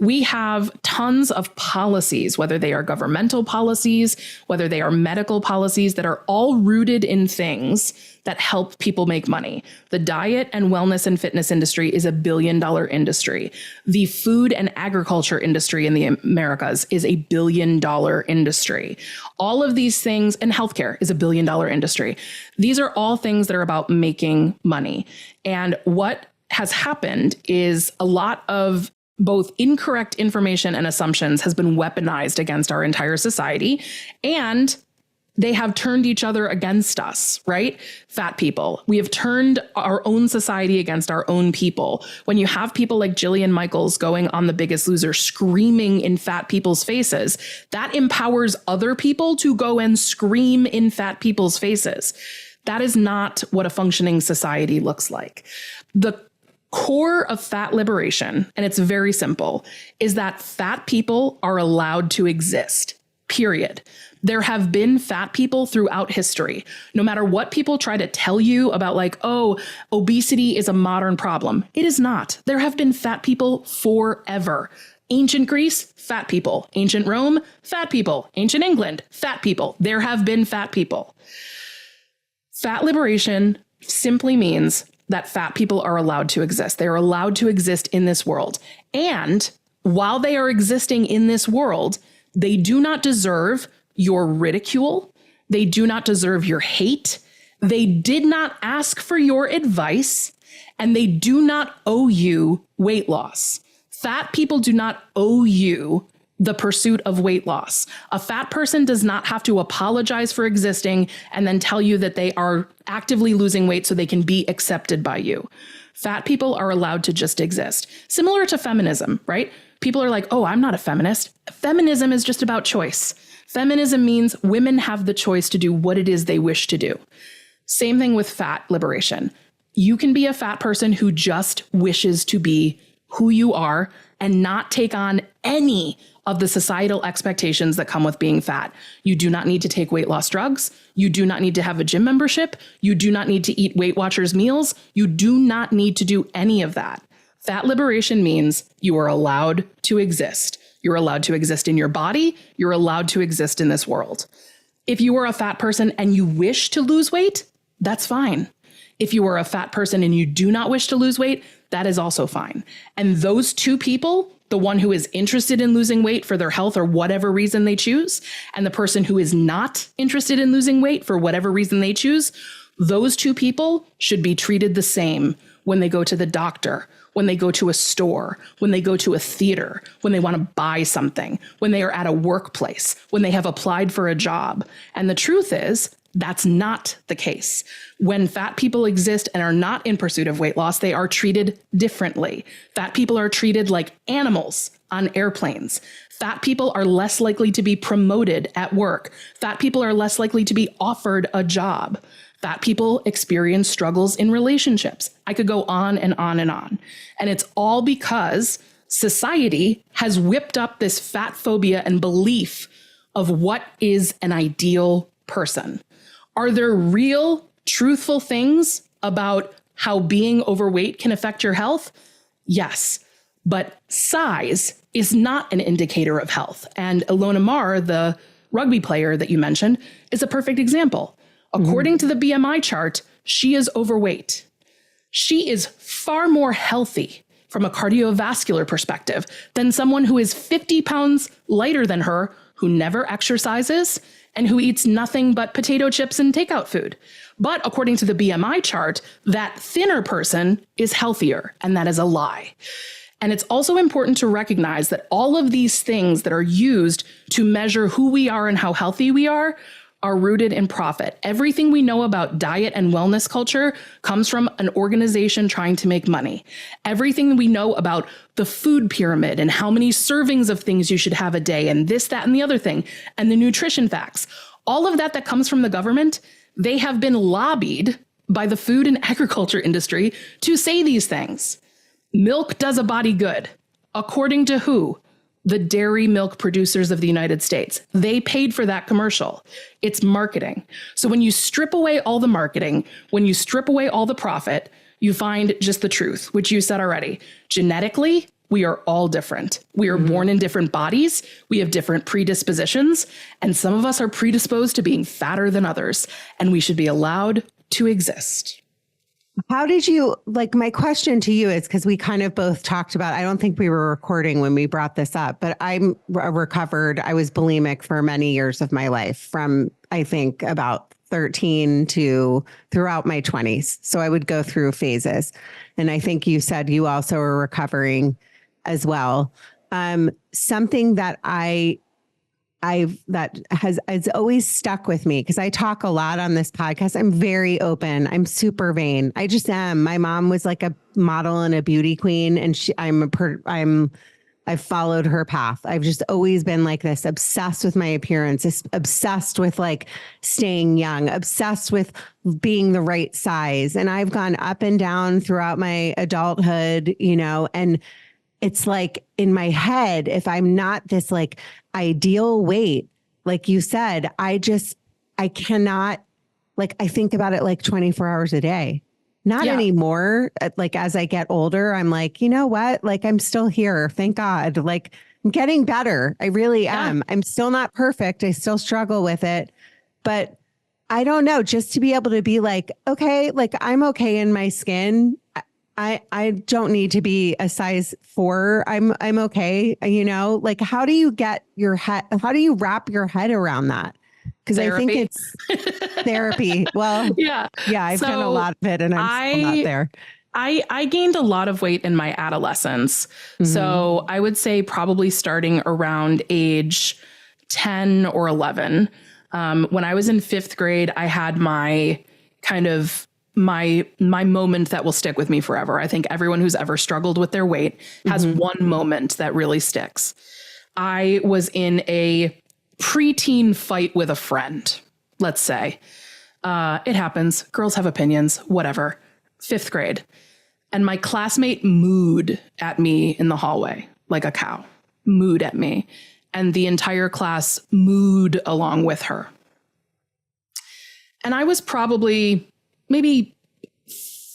We have tons of policies, whether they are governmental policies, whether they are medical policies, that are all rooted in things that help people make money. The diet and wellness and fitness industry is $1 billion industry. The food and agriculture industry in the Americas is $1 billion industry. All of these things, and healthcare is $1 billion industry. These are all things that are about making money. And what has happened is a lot of both incorrect information and assumptions has been weaponized against our entire society, and they have turned each other against us, right? Fat people. We have turned our own society against our own people. When you have people like Jillian Michaels going on The Biggest Loser screaming in fat people's faces, that empowers other people to go and scream in fat people's faces. That is not what a functioning society looks like. The core of fat liberation, and it's very simple, is that fat people are allowed to exist, period. There have been fat people throughout history. No matter what people try to tell you about, like, oh, obesity is a modern problem. It is not. There have been fat people forever. Ancient Greece, fat people. Ancient Rome, fat people. Ancient England, fat people. There have been fat people. Fat liberation simply means that fat people are allowed to exist. They are allowed to exist in this world. And while they are existing in this world, they do not deserve your ridicule. They do not deserve your hate. They did not ask for your advice, and they do not owe you weight loss. Fat people do not owe you the pursuit of weight loss. A fat person does not have to apologize for existing and then tell you that they are actively losing weight so they can be accepted by you. Fat people are allowed to just exist. Similar to feminism, right? People are like, oh, I'm not a feminist. Feminism is just about choice. Feminism means women have the choice to do what it is they wish to do. Same thing with fat liberation. You can be a fat person who just wishes to be who you are and not take on any of the societal expectations that come with being fat. You do not need to take weight loss drugs. You do not need to have a gym membership. You do not need to eat Weight Watchers meals. You do not need to do any of that. Fat liberation means you are allowed to exist. You're allowed to exist in your body. You're allowed to exist in this world. If you are a fat person and you wish to lose weight, that's fine. If you are a fat person and you do not wish to lose weight, that is also fine. And those two people, the one who is interested in losing weight for their health or whatever reason they choose, and the person who is not interested in losing weight for whatever reason they choose, those two people should be treated the same when they go to the doctor, when they go to a store, when they go to a theater, when they want to buy something, when they are at a workplace, when they have applied for a job. And the truth is, that's not the case. When fat people exist and are not in pursuit of weight loss, they are treated differently. Fat people are treated like animals on airplanes. Fat people are less likely to be promoted at work. Fat people are less likely to be offered a job. Fat people experience struggles in relationships. I could go on and on and on. And it's all because society has whipped up this fat phobia and belief of what is an ideal person. Are there real, truthful things about how being overweight can affect your health? Yes, but size is not an indicator of health. And Ilona Maher, the rugby player that you mentioned, is a perfect example. According to the BMI chart, she is overweight. She is far more healthy from a cardiovascular perspective than someone who is 50 pounds lighter than her, who never exercises, and who eats nothing but potato chips and takeout food. But according to the BMI chart, that thinner person is healthier, and that is a lie. And it's also important to recognize that all of these things that are used to measure who we are and how healthy we are rooted in profit. Everything we know about diet and wellness culture comes from an organization trying to make money. Everything we know about the food pyramid and how many servings of things you should have a day and this, that, and the other thing, and the nutrition facts, all of that comes from the government, they have been lobbied by the food and agriculture industry to say these things. Milk does a body good. According to who? The dairy milk producers of the United States. They paid for that commercial. It's marketing. So when you strip away all the marketing, when you strip away all the profit, you find just the truth, which you said already. Genetically, We are all different. We are born in different bodies. We have different predispositions. And some of us are predisposed to being fatter than others. And we should be allowed to exist. How did you, like, my question to you is, because we kind of both talked about, I don't think we were recording when we brought this up, but I'm recovered. I was bulimic for many years of my life, from, I think, about 13 to throughout my 20s. So I would go through phases. And I think you said you also were recovering as well. Something that that has always stuck with me, because I talk a lot on this podcast. I'm very open. I'm super vain. I just am. My mom was like a model and a beauty queen, and I've followed her path. I've just always been like this, obsessed with my appearance, obsessed with like staying young, obsessed with being the right size. And I've gone up and down throughout my adulthood, and it's like in my head, if I'm not this like ideal weight, like you said, I cannot, like, I think about it like 24 hours a day. Not anymore. Like, as I get older, I'm like, you know what? Like, I'm still here. Thank God. Like, I'm getting better. I really am. I'm still not perfect. I still struggle with it, but I don't know, just to be able to be like, okay, like, I'm okay in my skin. I don't need to be a size 4. I'm okay. Like, how do you wrap your head around that? Because I think it's therapy. Well, I've done a lot of it, and I'm still not there. I gained a lot of weight in my adolescence. So I would say probably starting around age 10 or 11. When I was in 5th grade, I had my kind of my moment that will stick with me forever. I think everyone who's ever struggled with their weight has one moment that really sticks. I was in a preteen fight with a friend, let's say. It happens. Girls have opinions, whatever. 5th grade. And my classmate mooed at me in the hallway like a cow, mooed at me. And the entire class mooed along with her. And I was probably maybe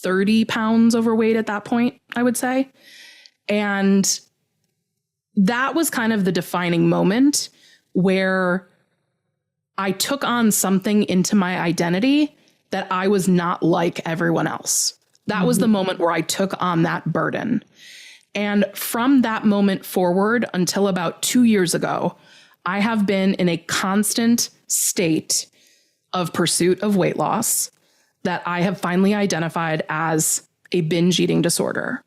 30 pounds overweight at that point, I would say. And that was kind of the defining moment where I took on something into my identity that I was not like everyone else. That was the moment where I took on that burden. And from that moment forward until about 2 years ago, I have been in a constant state of pursuit of weight loss that I have finally identified as a binge eating disorder.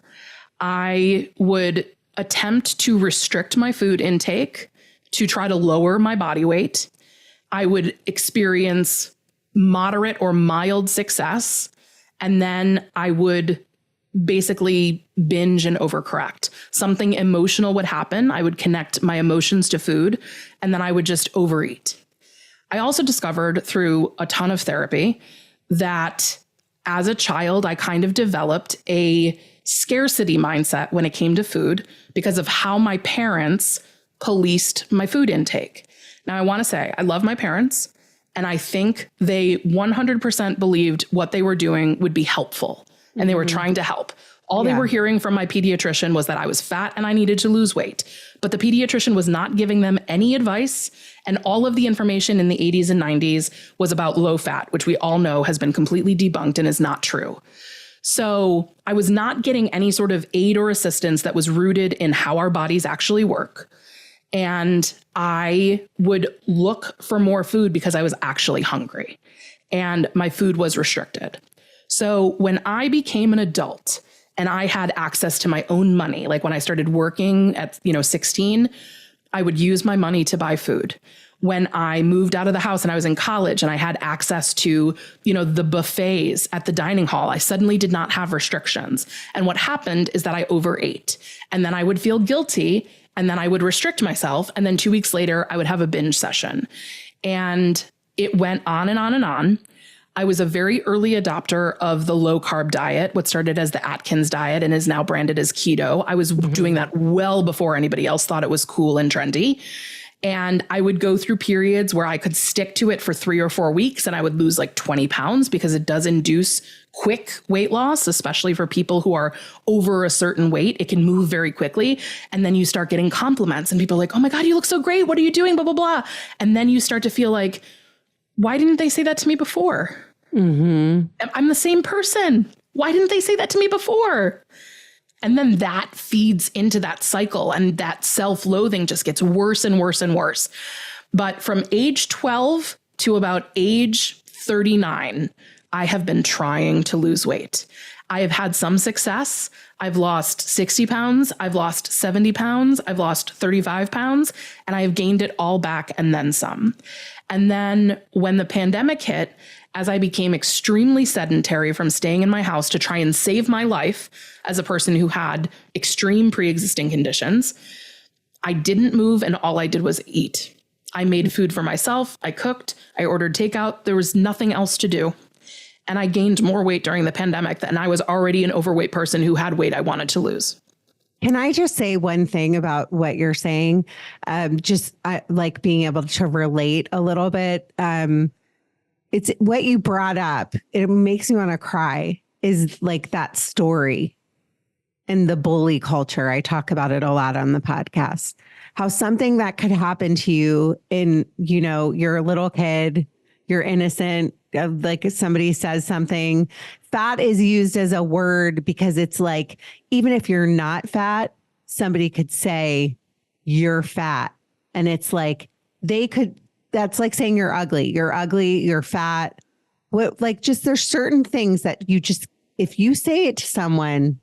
I would attempt to restrict my food intake to try to lower my body weight. I would experience moderate or mild success, and then I would basically binge and overcorrect. Something emotional would happen. I would connect my emotions to food, and then I would just overeat. I also discovered through a ton of therapy that as a child, I kind of developed a scarcity mindset when it came to food because of how my parents policed my food intake. Now, I want to say I love my parents, and I think they 100% believed what they were doing would be helpful, and they were trying to help. All they were hearing from my pediatrician was that I was fat and I needed to lose weight. But the pediatrician was not giving them any advice. And all of the information in the 80s and 90s was about low fat, which we all know has been completely debunked and is not true. So I was not getting any sort of aid or assistance that was rooted in how our bodies actually work. And I would look for more food because I was actually hungry and my food was restricted. So when I became an adult, and I had access to my own money, like when I started working at 16, I would use my money to buy food. When I moved out of the house and I was in college and I had access to, the buffets at the dining hall, I suddenly did not have restrictions. And what happened is that I overate, and then I would feel guilty, and then I would restrict myself. And then 2 weeks later, I would have a binge session. And it went on and on and on. I was a very early adopter of the low carb diet, what started as the Atkins diet and is now branded as keto. I was doing that well before anybody else thought it was cool and trendy. And I would go through periods where I could stick to it for 3 or 4 weeks and I would lose like 20 pounds because it does induce quick weight loss, especially for people who are over a certain weight. It can move very quickly. And then you start getting compliments and people are like, oh my God, you look so great. What are you doing? Blah, blah, blah. And then you start to feel like, why didn't they say that to me before? I'm the same person. Why didn't they say that to me before? And then that feeds into that cycle and that self-loathing just gets worse and worse and worse. But from age 12 to about age 39, I have been trying to lose weight. I have had some success. I've lost 60 pounds. I've lost 70 pounds. I've lost 35 pounds, and I have gained it all back and then some. And then when the pandemic hit, as I became extremely sedentary from staying in my house to try and save my life as a person who had extreme pre-existing conditions, I didn't move and all I did was eat. I made food for myself. I cooked. I ordered takeout. There was nothing else to do. And I gained more weight during the pandemic than I was already an overweight person who had weight I wanted to lose. Can I just say one thing about what you're saying? Like being able to relate a little bit. It's what you brought up. It makes me want to cry is like that story and the bully culture. I talk about it a lot on the podcast, how something that could happen to you in, you're a little kid, you're innocent, like if somebody says something, fat is used as a word because it's like, even if you're not fat, somebody could say you're fat. And it's like, that's like saying you're ugly, you're fat. There's certain things that if you say it to someone,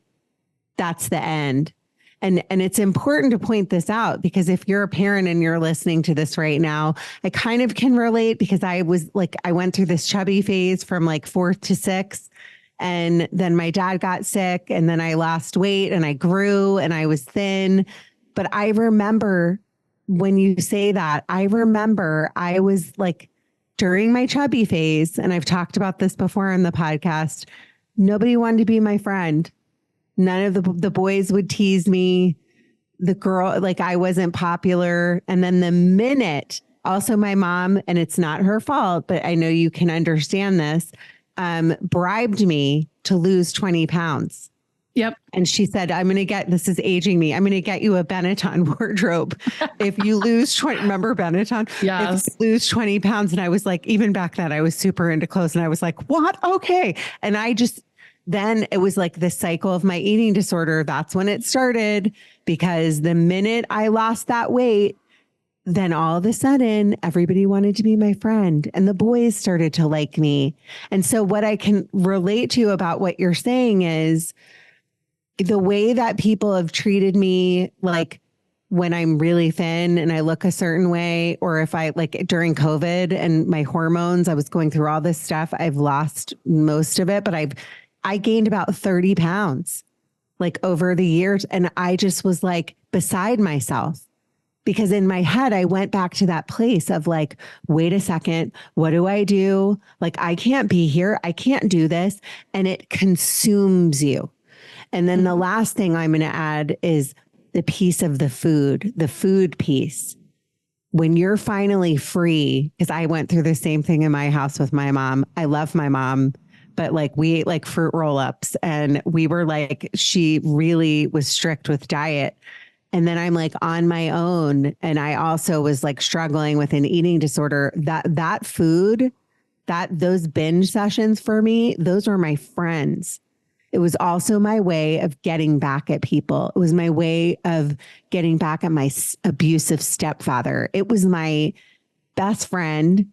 that's the end. And it's important to point this out because if you're a parent and you're listening to this right now, I kind of can relate because I went through this chubby phase from like 4th to 6th. And then my dad got sick and then I lost weight and I grew and I was thin. But I remember when you say that, I remember I was like during my chubby phase, and I've talked about this before on the podcast, nobody wanted to be my friend. None of the boys would tease me. The girl, like I wasn't popular. And then the minute, also my mom, and it's not her fault, but I know you can understand this, bribed me to lose 20 pounds. Yep. And she said, this is aging me. I'm going to get you a Benetton wardrobe. If you lose 20, remember Benetton? Yes. If you lose 20 pounds. And I was like, even back then I was super into clothes and I was like, what? Okay. And then it was like the cycle of my eating disorder. That's when it started because the minute I lost that weight, then all of a sudden everybody wanted to be my friend and the boys started to like me. And so what I can relate to about what you're saying is, the way that people have treated me, like when I'm really thin and I look a certain way, or if I like during COVID and my hormones, I was going through all this stuff. I've lost most of it, but I gained about 30 pounds like over the years. And I just was like beside myself because in my head, I went back to that place of like, wait a second, what do I do? Like, I can't be here. I can't do this. And it consumes you. And then the last thing I'm going to add is the piece of the food piece. When you're finally free, because I went through the same thing in my house with my mom. I love my mom, but like we ate like fruit roll-ups and we were like, she really was strict with diet. And then I'm like on my own. And I also was like struggling with an eating disorder. That food, those binge sessions for me, those were my friends. It was also my way of getting back at people. It was my way of getting back at my abusive stepfather. It was my best friend.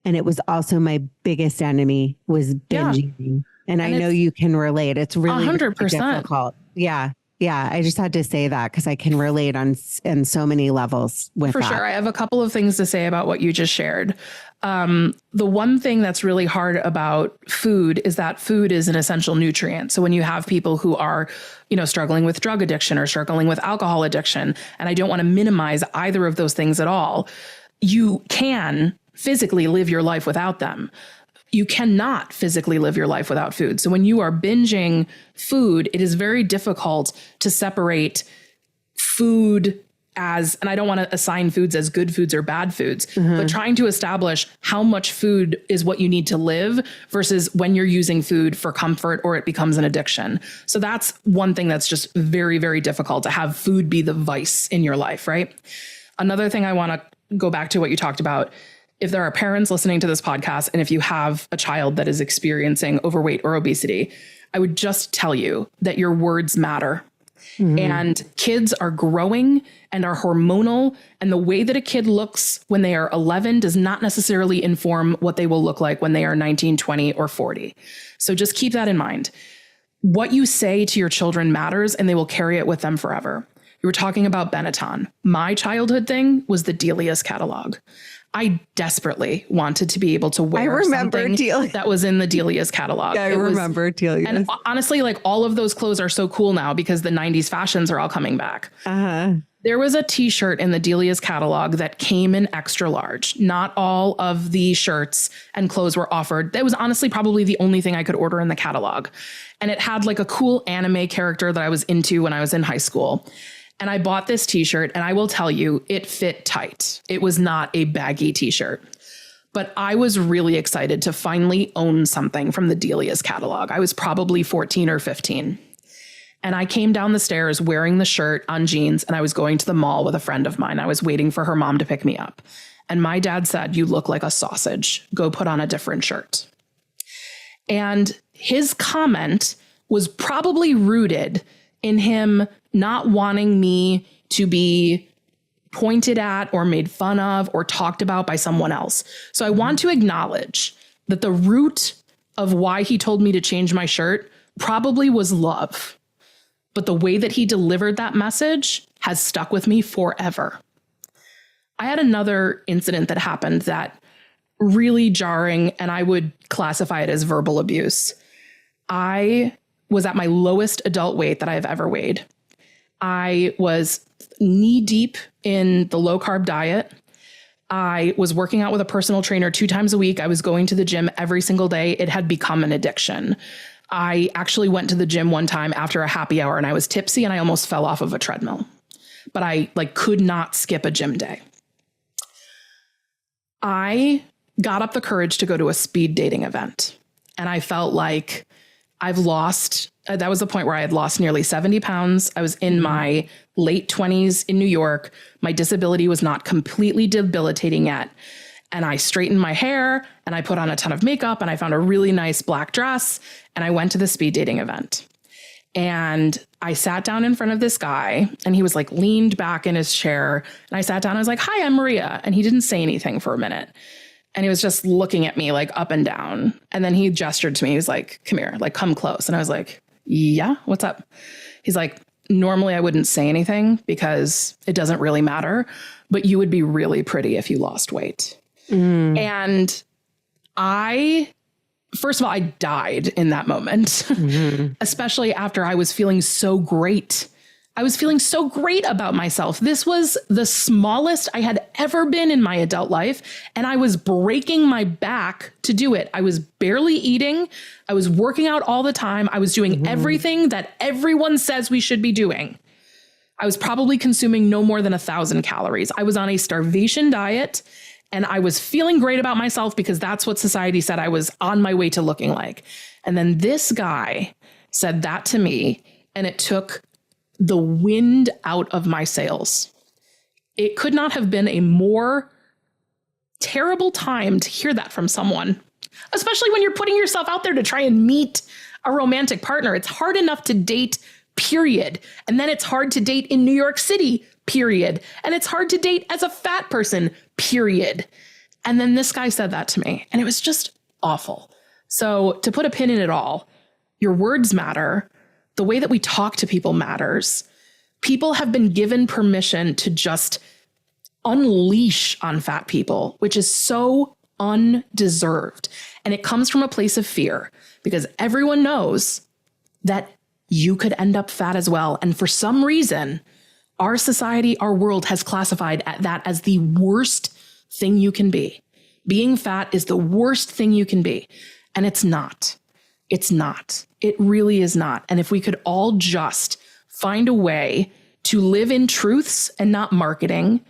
And it was also my biggest enemy was binging. Yeah. And I know you can relate. It's really 100%. difficult. Yeah. Yeah. I just had to say that because I can relate on so many levels with that. For sure. I have a couple of things to say about what you just shared. The one thing that's really hard about food is that food is an essential nutrient. So when you have people who are, struggling with drug addiction or struggling with alcohol addiction, and I don't want to minimize either of those things at all, you can physically live your life without them. You cannot physically live your life without food. So when you are binging food, it is very difficult to separate food as, and I don't want to assign foods as good foods or bad foods, but trying to establish how much food is what you need to live versus when you're using food for comfort or it becomes an addiction. So that's one thing that's just very, very difficult, to have food be the vice in your life, right? Another thing I want to go back to what you talked about. If there are parents listening to this podcast, and if you have a child that is experiencing overweight or obesity, I would just tell you that your words matter. And kids are growing and are hormonal. And the way that a kid looks when they are 11 does not necessarily inform what they will look like when they are 19, 20, or 40. So just keep that in mind. What you say to your children matters, and they will carry it with them forever. You were talking about Benetton. My childhood thing was the Delia's catalog. I desperately wanted to be able to wear something that was in the Delia's catalog. I remember Delia's. And honestly, like, all of those clothes are so cool now because the 90s fashions are all coming back. There was a t-shirt in the Delia's catalog that came in extra large. Not all of the shirts and clothes were offered. That was honestly probably the only thing I could order in the catalog. And it had like a cool anime character that I was into when I was in high school. And I bought this t-shirt, and I will tell you, it fit tight. It was not a baggy t-shirt. But I was really excited to finally own something from the Delia's catalog. I was probably 14 or 15. And I came down the stairs wearing the shirt on jeans, and I was going to the mall with a friend of mine. I was waiting for her mom to pick me up. And my dad said, "You look like a sausage. Go put on a different shirt." And his comment was probably rooted in him not wanting me to be pointed at or made fun of or talked about by someone else. So I want to acknowledge that the root of why he told me to change my shirt probably was love. But the way that he delivered that message has stuck with me forever. I had another incident that happened that really jarring, and I would classify it as verbal abuse. I was at my lowest adult weight that I've ever weighed. I was knee deep in the low carb diet. I was working out with a personal trainer 2 times a week. I was going to the gym every single day. It had become an addiction. I actually went to the gym one time after a happy hour, and I was tipsy and I almost fell off of a treadmill, but I could not skip a gym day. I got up the courage to go to a speed dating event, and I felt like I've lost, that was the point where I had lost nearly 70 pounds. I was in my late 20s in New York. My disability was not completely debilitating yet. And I straightened my hair, and I put on a ton of makeup, and I found a really nice black dress, and I went to the speed dating event. And I sat down in front of this guy, and he was like leaned back in his chair. And I sat down, I was like, "Hi, I'm Maria." And he didn't say anything for a minute. And he was just looking at me like up and down. And then he gestured to me. He was like, "Come here, like come close." And I was like, "Yeah, what's up?" He's like, "Normally I wouldn't say anything because it doesn't really matter, but you would be really pretty if you lost weight." And first of all, I died in that moment, especially after I was feeling so great. I was feeling so great about myself. This was the smallest I had ever been in my adult life, and I was breaking my back to do it. I was barely eating. I was working out all the time. I was doing everything that everyone says we should be doing. I was probably consuming no more than 1,000 calories. I was on a starvation diet, and I was feeling great about myself because that's what society said I was on my way to looking like. And then this guy said that to me, and it took the wind out of my sails. It could not have been a more terrible time to hear that from someone, especially when you're putting yourself out there to try and meet a romantic partner. It's hard enough to date, period. And then it's hard to date in New York City, period. And it's hard to date as a fat person, period. And then this guy said that to me, and it was just awful. So to put a pin in it all, your words matter. The way that we talk to people matters. People have been given permission to just unleash on fat people, which is so undeserved. And it comes from a place of fear because everyone knows that you could end up fat as well. And for some reason, our society, our world has classified that as the worst thing you can be. Being fat is the worst thing you can be. And it's not. It's not. It really is not. And if we could all just find a way to live in truths and not marketing,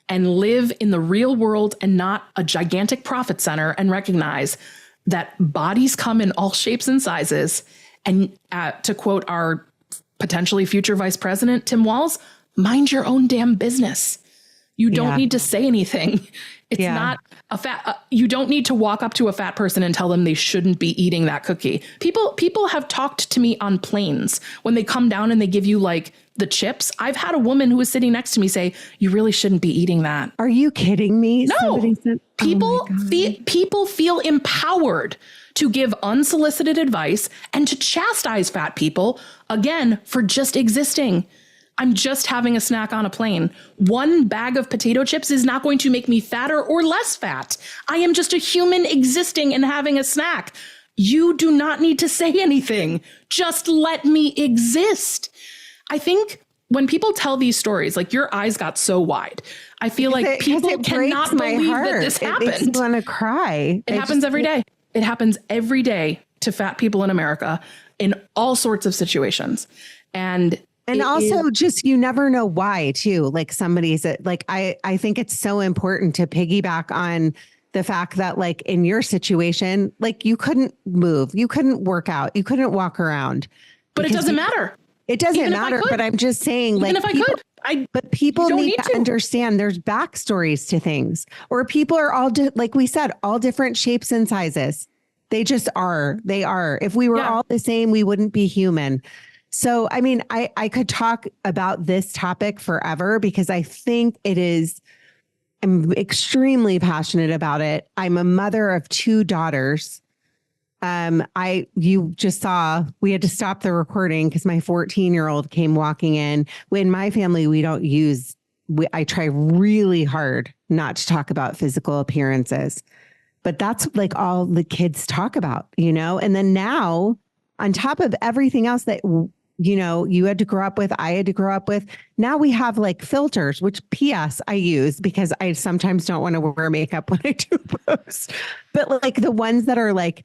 and live in the real world and not a gigantic profit center, and recognize that bodies come in all shapes and sizes. And to quote our potentially future vice president, Tim Walz, mind your own damn business. You don't need to say anything. It's not a fat, you don't need to walk up to a fat person and tell them they shouldn't be eating that cookie. People have talked to me on planes when they come down and they give you like the chips. I've had a woman who was sitting next to me say, you really shouldn't be eating that. Are you kidding me? No, people feel empowered to give unsolicited advice and to chastise fat people, again, for just existing. I'm just having a snack on a plane. One bag of potato chips is not going to make me fatter or less fat. I am just a human existing and having a snack. You do not need to say anything. Just let me exist. I think when people tell these stories, like your eyes got so wide, I feel like people cannot believe that this happened. It makes me want to cry. It happens every day. It happens every day to fat people in America in all sorts of situations. And also just, you never know why too. Like somebody's like, I think it's so important to piggyback on the fact that like in your situation, like you couldn't move, you couldn't work out, you couldn't walk around. But it doesn't matter. It doesn't matter. But I'm just saying, even like, but people need to understand there's backstories to things, or people are all, like we said, all different shapes and sizes. They just are. They are. If we were all the same, we wouldn't be human. So, I mean, I could talk about this topic forever because I think I'm extremely passionate about it. I'm a mother of 2 daughters. You just saw, we had to stop the recording because my 14-year-old came walking in. In my family, I try really hard not to talk about physical appearances, but that's like all the kids talk about, and then now on top of everything else that, you had to grow up with, I had to grow up with. Now we have like filters, which PS I use because I sometimes don't want to wear makeup when I do posts, but like the ones that are like,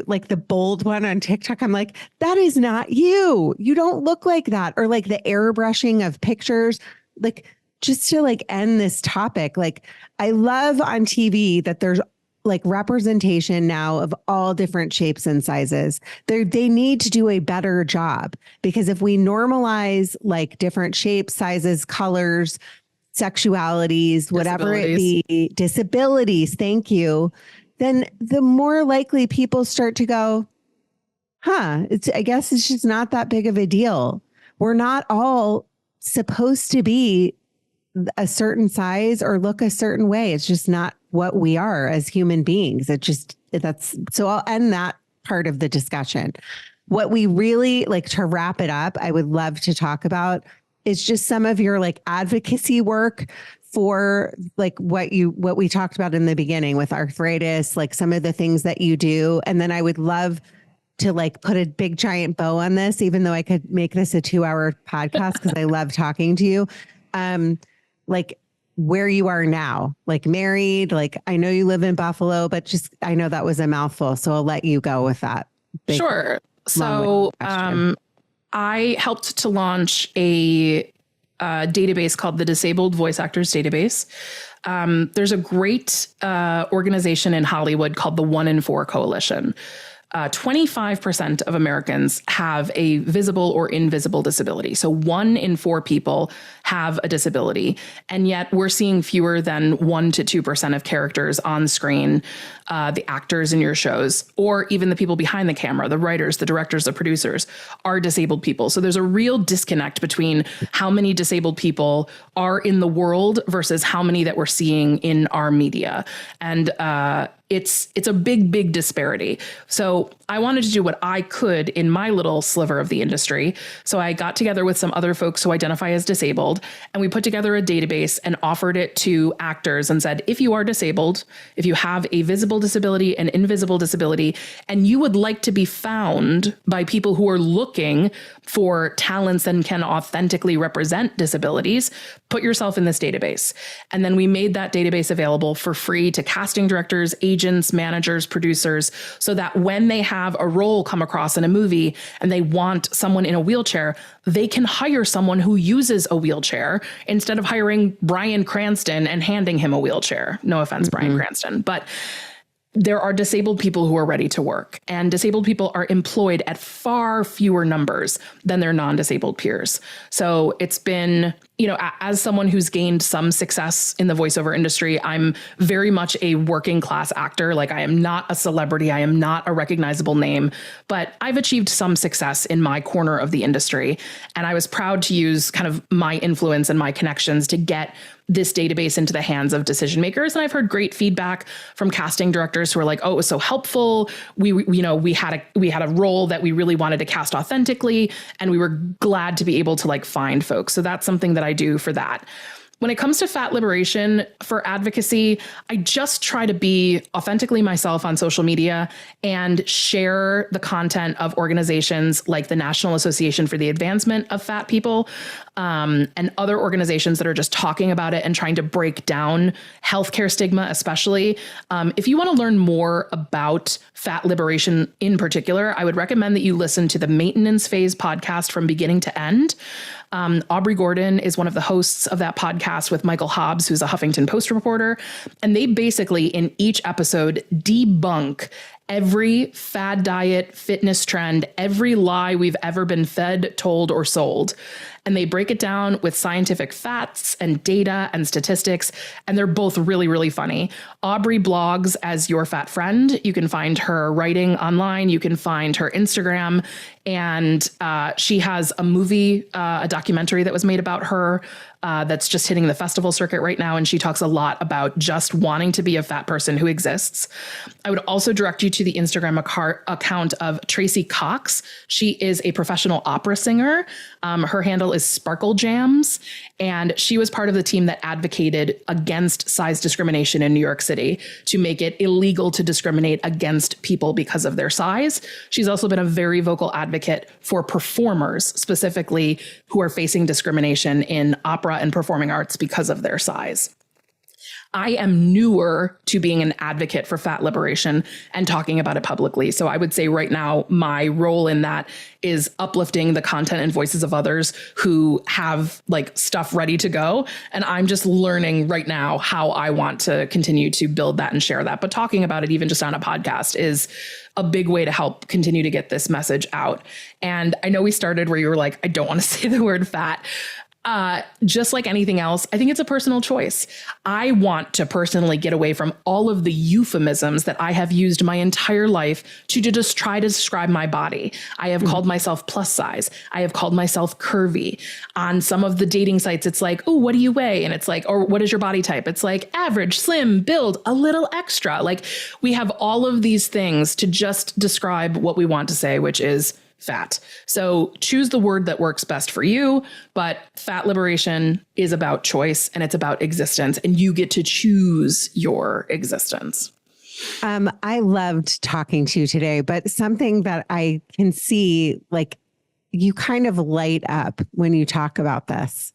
like the bold one on TikTok, I'm like, that is not you. You don't look like that. Or like the airbrushing of pictures, like just to like end this topic. Like I love on TV that there's like representation now of all different shapes and sizes. They need to do a better job, because if we normalize like different shapes, sizes, colors, sexualities, whatever it be, disabilities, thank you, then the more likely people start to go, I guess it's just not that big of a deal. We're not all supposed to be a certain size or look a certain way. It's just not what we are as human beings. So I'll end that part of the discussion. What we really like, to wrap it up, I would love to talk about is just some of your like advocacy work for like what we talked about in the beginning with arthritis, like some of the things that you do. And then I would love to like put a big giant bow on this, even though I could make this a 2-hour podcast because I love talking to you. Like where you are now, like married, like I know you live in Buffalo, but just, I know that was a mouthful. So I'll let you go with that. Sure. So I helped to launch a database called the Disabled Voice Actors Database. There's a great organization in Hollywood called the 1 in 4 Coalition. 25% of Americans have a visible or invisible disability. So 1 in 4 people have a disability. And yet we're seeing fewer than 1 to 2% of characters on screen, the actors in your shows, or even the people behind the camera, the writers, the directors, the producers, are disabled people. So there's a real disconnect between how many disabled people are in the world versus how many that we're seeing in our media. And it's a big, big disparity. So I wanted to do what I could in my little sliver of the industry. So I got together with some other folks who identify as disabled, and we put together a database and offered it to actors and said, if you are disabled, if you have a visible disability and invisible disability, and you would like to be found by people who are looking for talents that can authentically represent disabilities, put yourself in this database. And then we made that database available for free to casting directors, agents, managers, producers, so that when they have a role come across in a movie and they want someone in a wheelchair, they can hire someone who uses a wheelchair instead of hiring Bryan Cranston and handing him a wheelchair. No offense, Bryan Cranston, but there are disabled people who are ready to work, and disabled people are employed at far fewer numbers than their non-disabled peers. So it's been, you know, as someone who's gained some success in the voiceover industry, I'm very much a working class actor. Like, I am not a celebrity. I am not a recognizable name, but I've achieved some success in my corner of the industry. And I was proud to use kind of my influence and my connections to get this database into the hands of decision makers. And I've heard great feedback from casting directors who are like, oh, it was so helpful. We had a role that we really wanted to cast authentically, and we were glad to be able to like find folks. So that's something that I do for that. When it comes to fat liberation for advocacy, I just try to be authentically myself on social media and share the content of organizations like the National Association for the Advancement of Fat People, and other organizations that are just talking about it and trying to break down healthcare stigma, especially. If you want to learn more about fat liberation in particular, I would recommend that you listen to the Maintenance Phase podcast from beginning to end. Aubrey Gordon is one of the hosts of that podcast with Michael Hobbs, who's a Huffington Post reporter. And they basically, in each episode, debunk every fad diet, fitness trend, every lie we've ever been fed, told, or sold. And they break it down with scientific facts and data and statistics. And they're both really, really funny. Aubrey blogs as Your Fat Friend. You can find her writing online. You can find her Instagram. And she has a movie, a documentary that was made about her that's just hitting the festival circuit right now. And she talks a lot about just wanting to be a fat person who exists. I would also direct you to the Instagram account of Tracy Cox. She is a professional opera singer. Her handle is Sparkle Jams. And she was part of the team that advocated against size discrimination in New York City to make it illegal to discriminate against people because of their size. She's also been a very vocal advocate for performers, specifically who are facing discrimination in opera and performing arts because of their size. I am newer to being an advocate for fat liberation and talking about it publicly. So I would say right now, my role in that is uplifting the content and voices of others who have like stuff ready to go. And I'm just learning right now how I want to continue to build that and share that. But talking about it, even just on a podcast, is a big way to help continue to get this message out. And I know we started where you were like, I don't want to say the word fat. Just like anything else, I think it's a personal choice. I want to personally get away from all of the euphemisms that I have used my entire life to just try to describe my body. I have called myself plus size. I have called myself curvy. On some of the dating sites, it's like, oh, what do you weigh? And it's like, or what is your body type? It's like average, slim, build, a little extra. Like, we have all of these things to just describe what we want to say, which is fat. So choose the word that works best for you, but fat liberation is about choice and it's about existence, and you get to choose your existence. I loved talking to you today, but something that I can see, like, you kind of light up when you talk about this.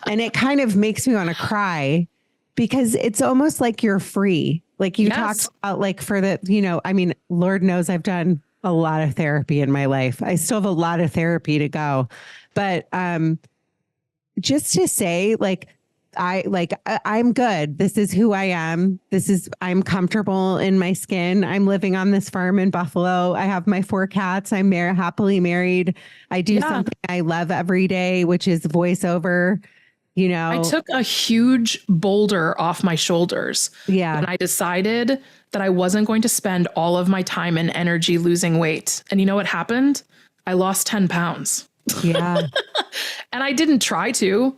And it kind of makes me want to cry, because it's almost like you're free. Like you talked about, like, for the, you know, I mean, Lord knows I've done a lot of therapy in my life. I still have a lot of therapy to go, but just to say, like, I'm good. This is who I am. I'm comfortable in my skin. I'm living on this farm in Buffalo. I have my 4 cats. I'm happily married. I do something I love every day, which is voiceover. You know, I took a huge boulder off my shoulders. Yeah. And I decided that I wasn't going to spend all of my time and energy losing weight. And you know what happened? I lost 10 pounds. Yeah. And I didn't try to,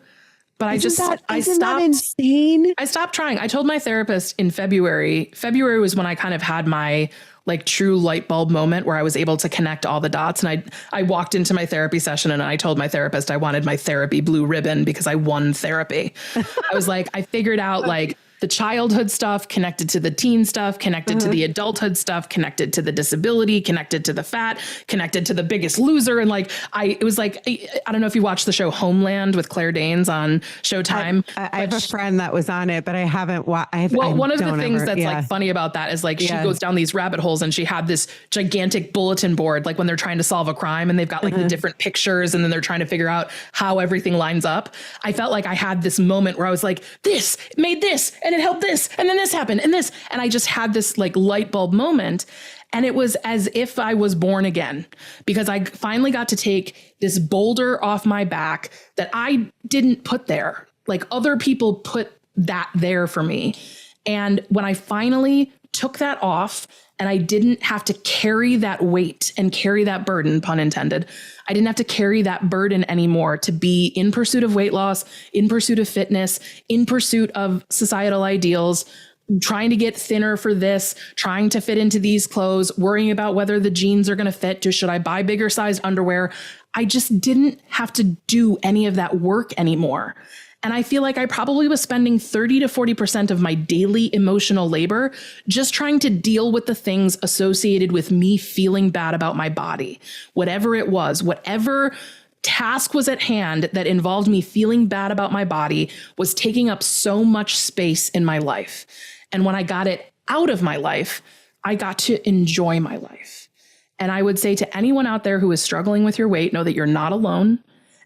but I stopped. That insane? I stopped trying. I told my therapist in February. February was when I kind of had my like true light bulb moment where I was able to connect all the dots. And I walked into my therapy session and I told my therapist I wanted my therapy blue ribbon because I won therapy. I was like, I figured out, like, the childhood stuff, connected to the teen stuff, connected to the adulthood stuff, connected to the disability, connected to the fat, connected to the Biggest Loser. And like, it was like, I don't know if you watched the show Homeland with Claire Danes on Showtime. I have a friend that was on it, but I haven't watched. Well, one of the things that's like funny about that is like, she goes down these rabbit holes, and she had this gigantic bulletin board, like when they're trying to solve a crime and they've got like the different pictures and then they're trying to figure out how everything lines up. I felt like I had this moment where I was like, this made this and it helped this. And then this happened and this. And I just had this like light bulb moment. And it was as if I was born again, because I finally got to take this boulder off my back that I didn't put there. Like other people put that there for me. And when I finally took that off and I didn't have to carry that weight and carry that burden, pun intended, I didn't have to carry that burden anymore to be in pursuit of weight loss, in pursuit of fitness, in pursuit of societal ideals, trying to get thinner for this, trying to fit into these clothes, worrying about whether the jeans are going to fit. Should I buy bigger sized underwear? I just didn't have to do any of that work anymore. And I feel like I probably was spending 30 to 40% of my daily emotional labor just trying to deal with the things associated with me feeling bad about my body. Whatever it was, whatever task was at hand that involved me feeling bad about my body was taking up so much space in my life. And when I got it out of my life, I got to enjoy my life. And I would say to anyone out there who is struggling with your weight, know that you're not alone.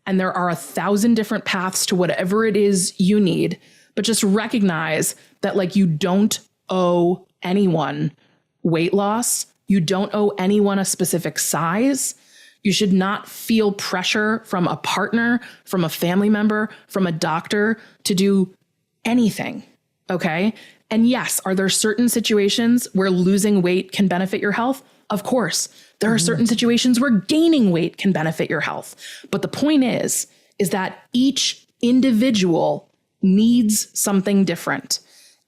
And there are 1,000 different paths to whatever it is you need, but just recognize that like you don't owe anyone weight loss. You don't owe anyone a specific size. You should not feel pressure from a partner, from a family member, from a doctor to do anything. Okay. And yes, are there certain situations where losing weight can benefit your health? Of course. There are certain situations where gaining weight can benefit your health. But the point is that each individual needs something different.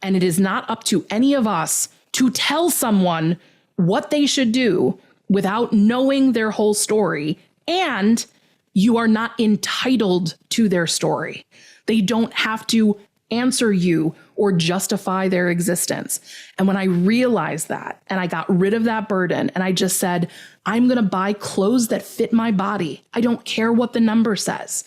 And it is not up to any of us to tell someone what they should do without knowing their whole story. And you are not entitled to their story. They don't have to answer you or justify their existence. And when I realized that and I got rid of that burden and I just said, I'm going to buy clothes that fit my body. I don't care what the number says.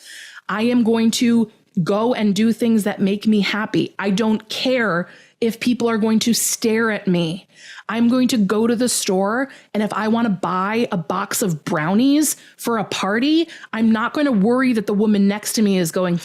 I am going to go and do things that make me happy. I don't care if people are going to stare at me. I'm going to go to the store, and if I want to buy a box of brownies for a party, I'm not going to worry that the woman next to me is going,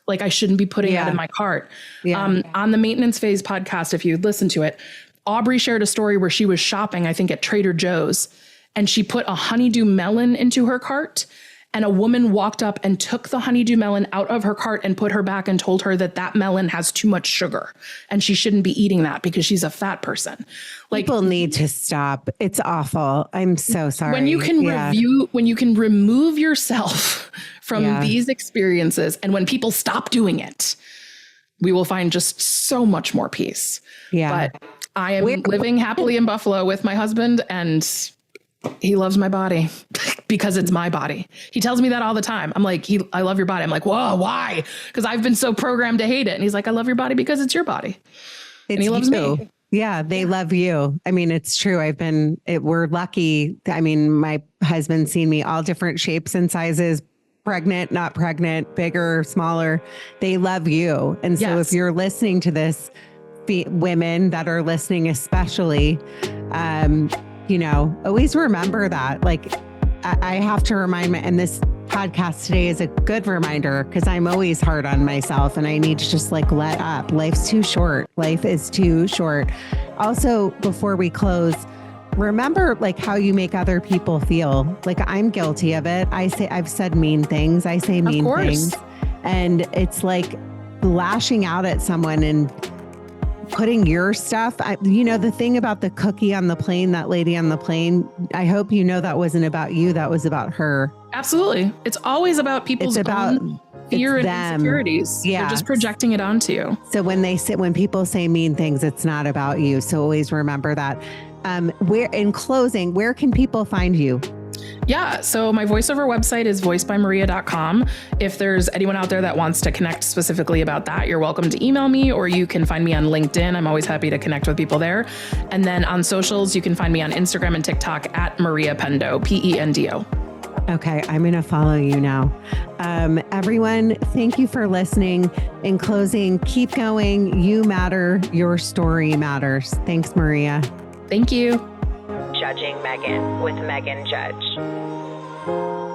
like, I shouldn't be putting that in my cart. On the Maintenance Phase podcast, if you listen to it, Aubrey shared a story where she was shopping, I think at Trader Joe's, and she put a honeydew melon into her cart. And a woman walked up and took the honeydew melon out of her cart and put her back and told her that that melon has too much sugar and she shouldn't be eating that because she's a fat person. Like, people need to stop. It's awful. I'm so sorry. When you can when you can remove yourself from these experiences, and when people stop doing it, we will find just so much more peace. Yeah. But I am living happily in Buffalo with my husband, and he loves my body because it's my body. He tells me that all the time. I'm like, I love your body. I'm like, whoa, why? Because I've been so programmed to hate it. And he's like, I love your body because it's your body. And he loves me. Yeah, they love you. I mean, it's true. We're lucky. I mean, my husband's seen me all different shapes and sizes, pregnant, not pregnant, bigger, smaller. They love you. And so if you're listening to this, women that are listening, especially, always remember that. Like, I have to remind and this podcast today is a good reminder, because I'm always hard on myself and I need to just like let up. Life's too short. Life is too short. Also, before we close, remember like how you make other people feel. Like, I'm guilty of it. I've said mean things. I say mean things. And it's like lashing out at someone and putting your stuff, the thing about the cookie on the plane, that lady on the plane, I hope you know that wasn't about you. That was about her. Absolutely. It's always about people's own fear and insecurities. Yeah. They're just projecting it onto you. So when people say mean things, it's not about you. So always remember that. In closing, where can people find you? Yeah. So my voiceover website is voicebymaria.com. If there's anyone out there that wants to connect specifically about that, you're welcome to email me, or you can find me on LinkedIn. I'm always happy to connect with people there. And then on socials, you can find me on Instagram and TikTok at Maria Pendo, Pendo. Okay, I'm going to follow you now. Everyone, thank you for listening. In closing, keep going. You matter. Your story matters. Thanks, Maria. Thank you. Judging Meghan with Meghan Judge.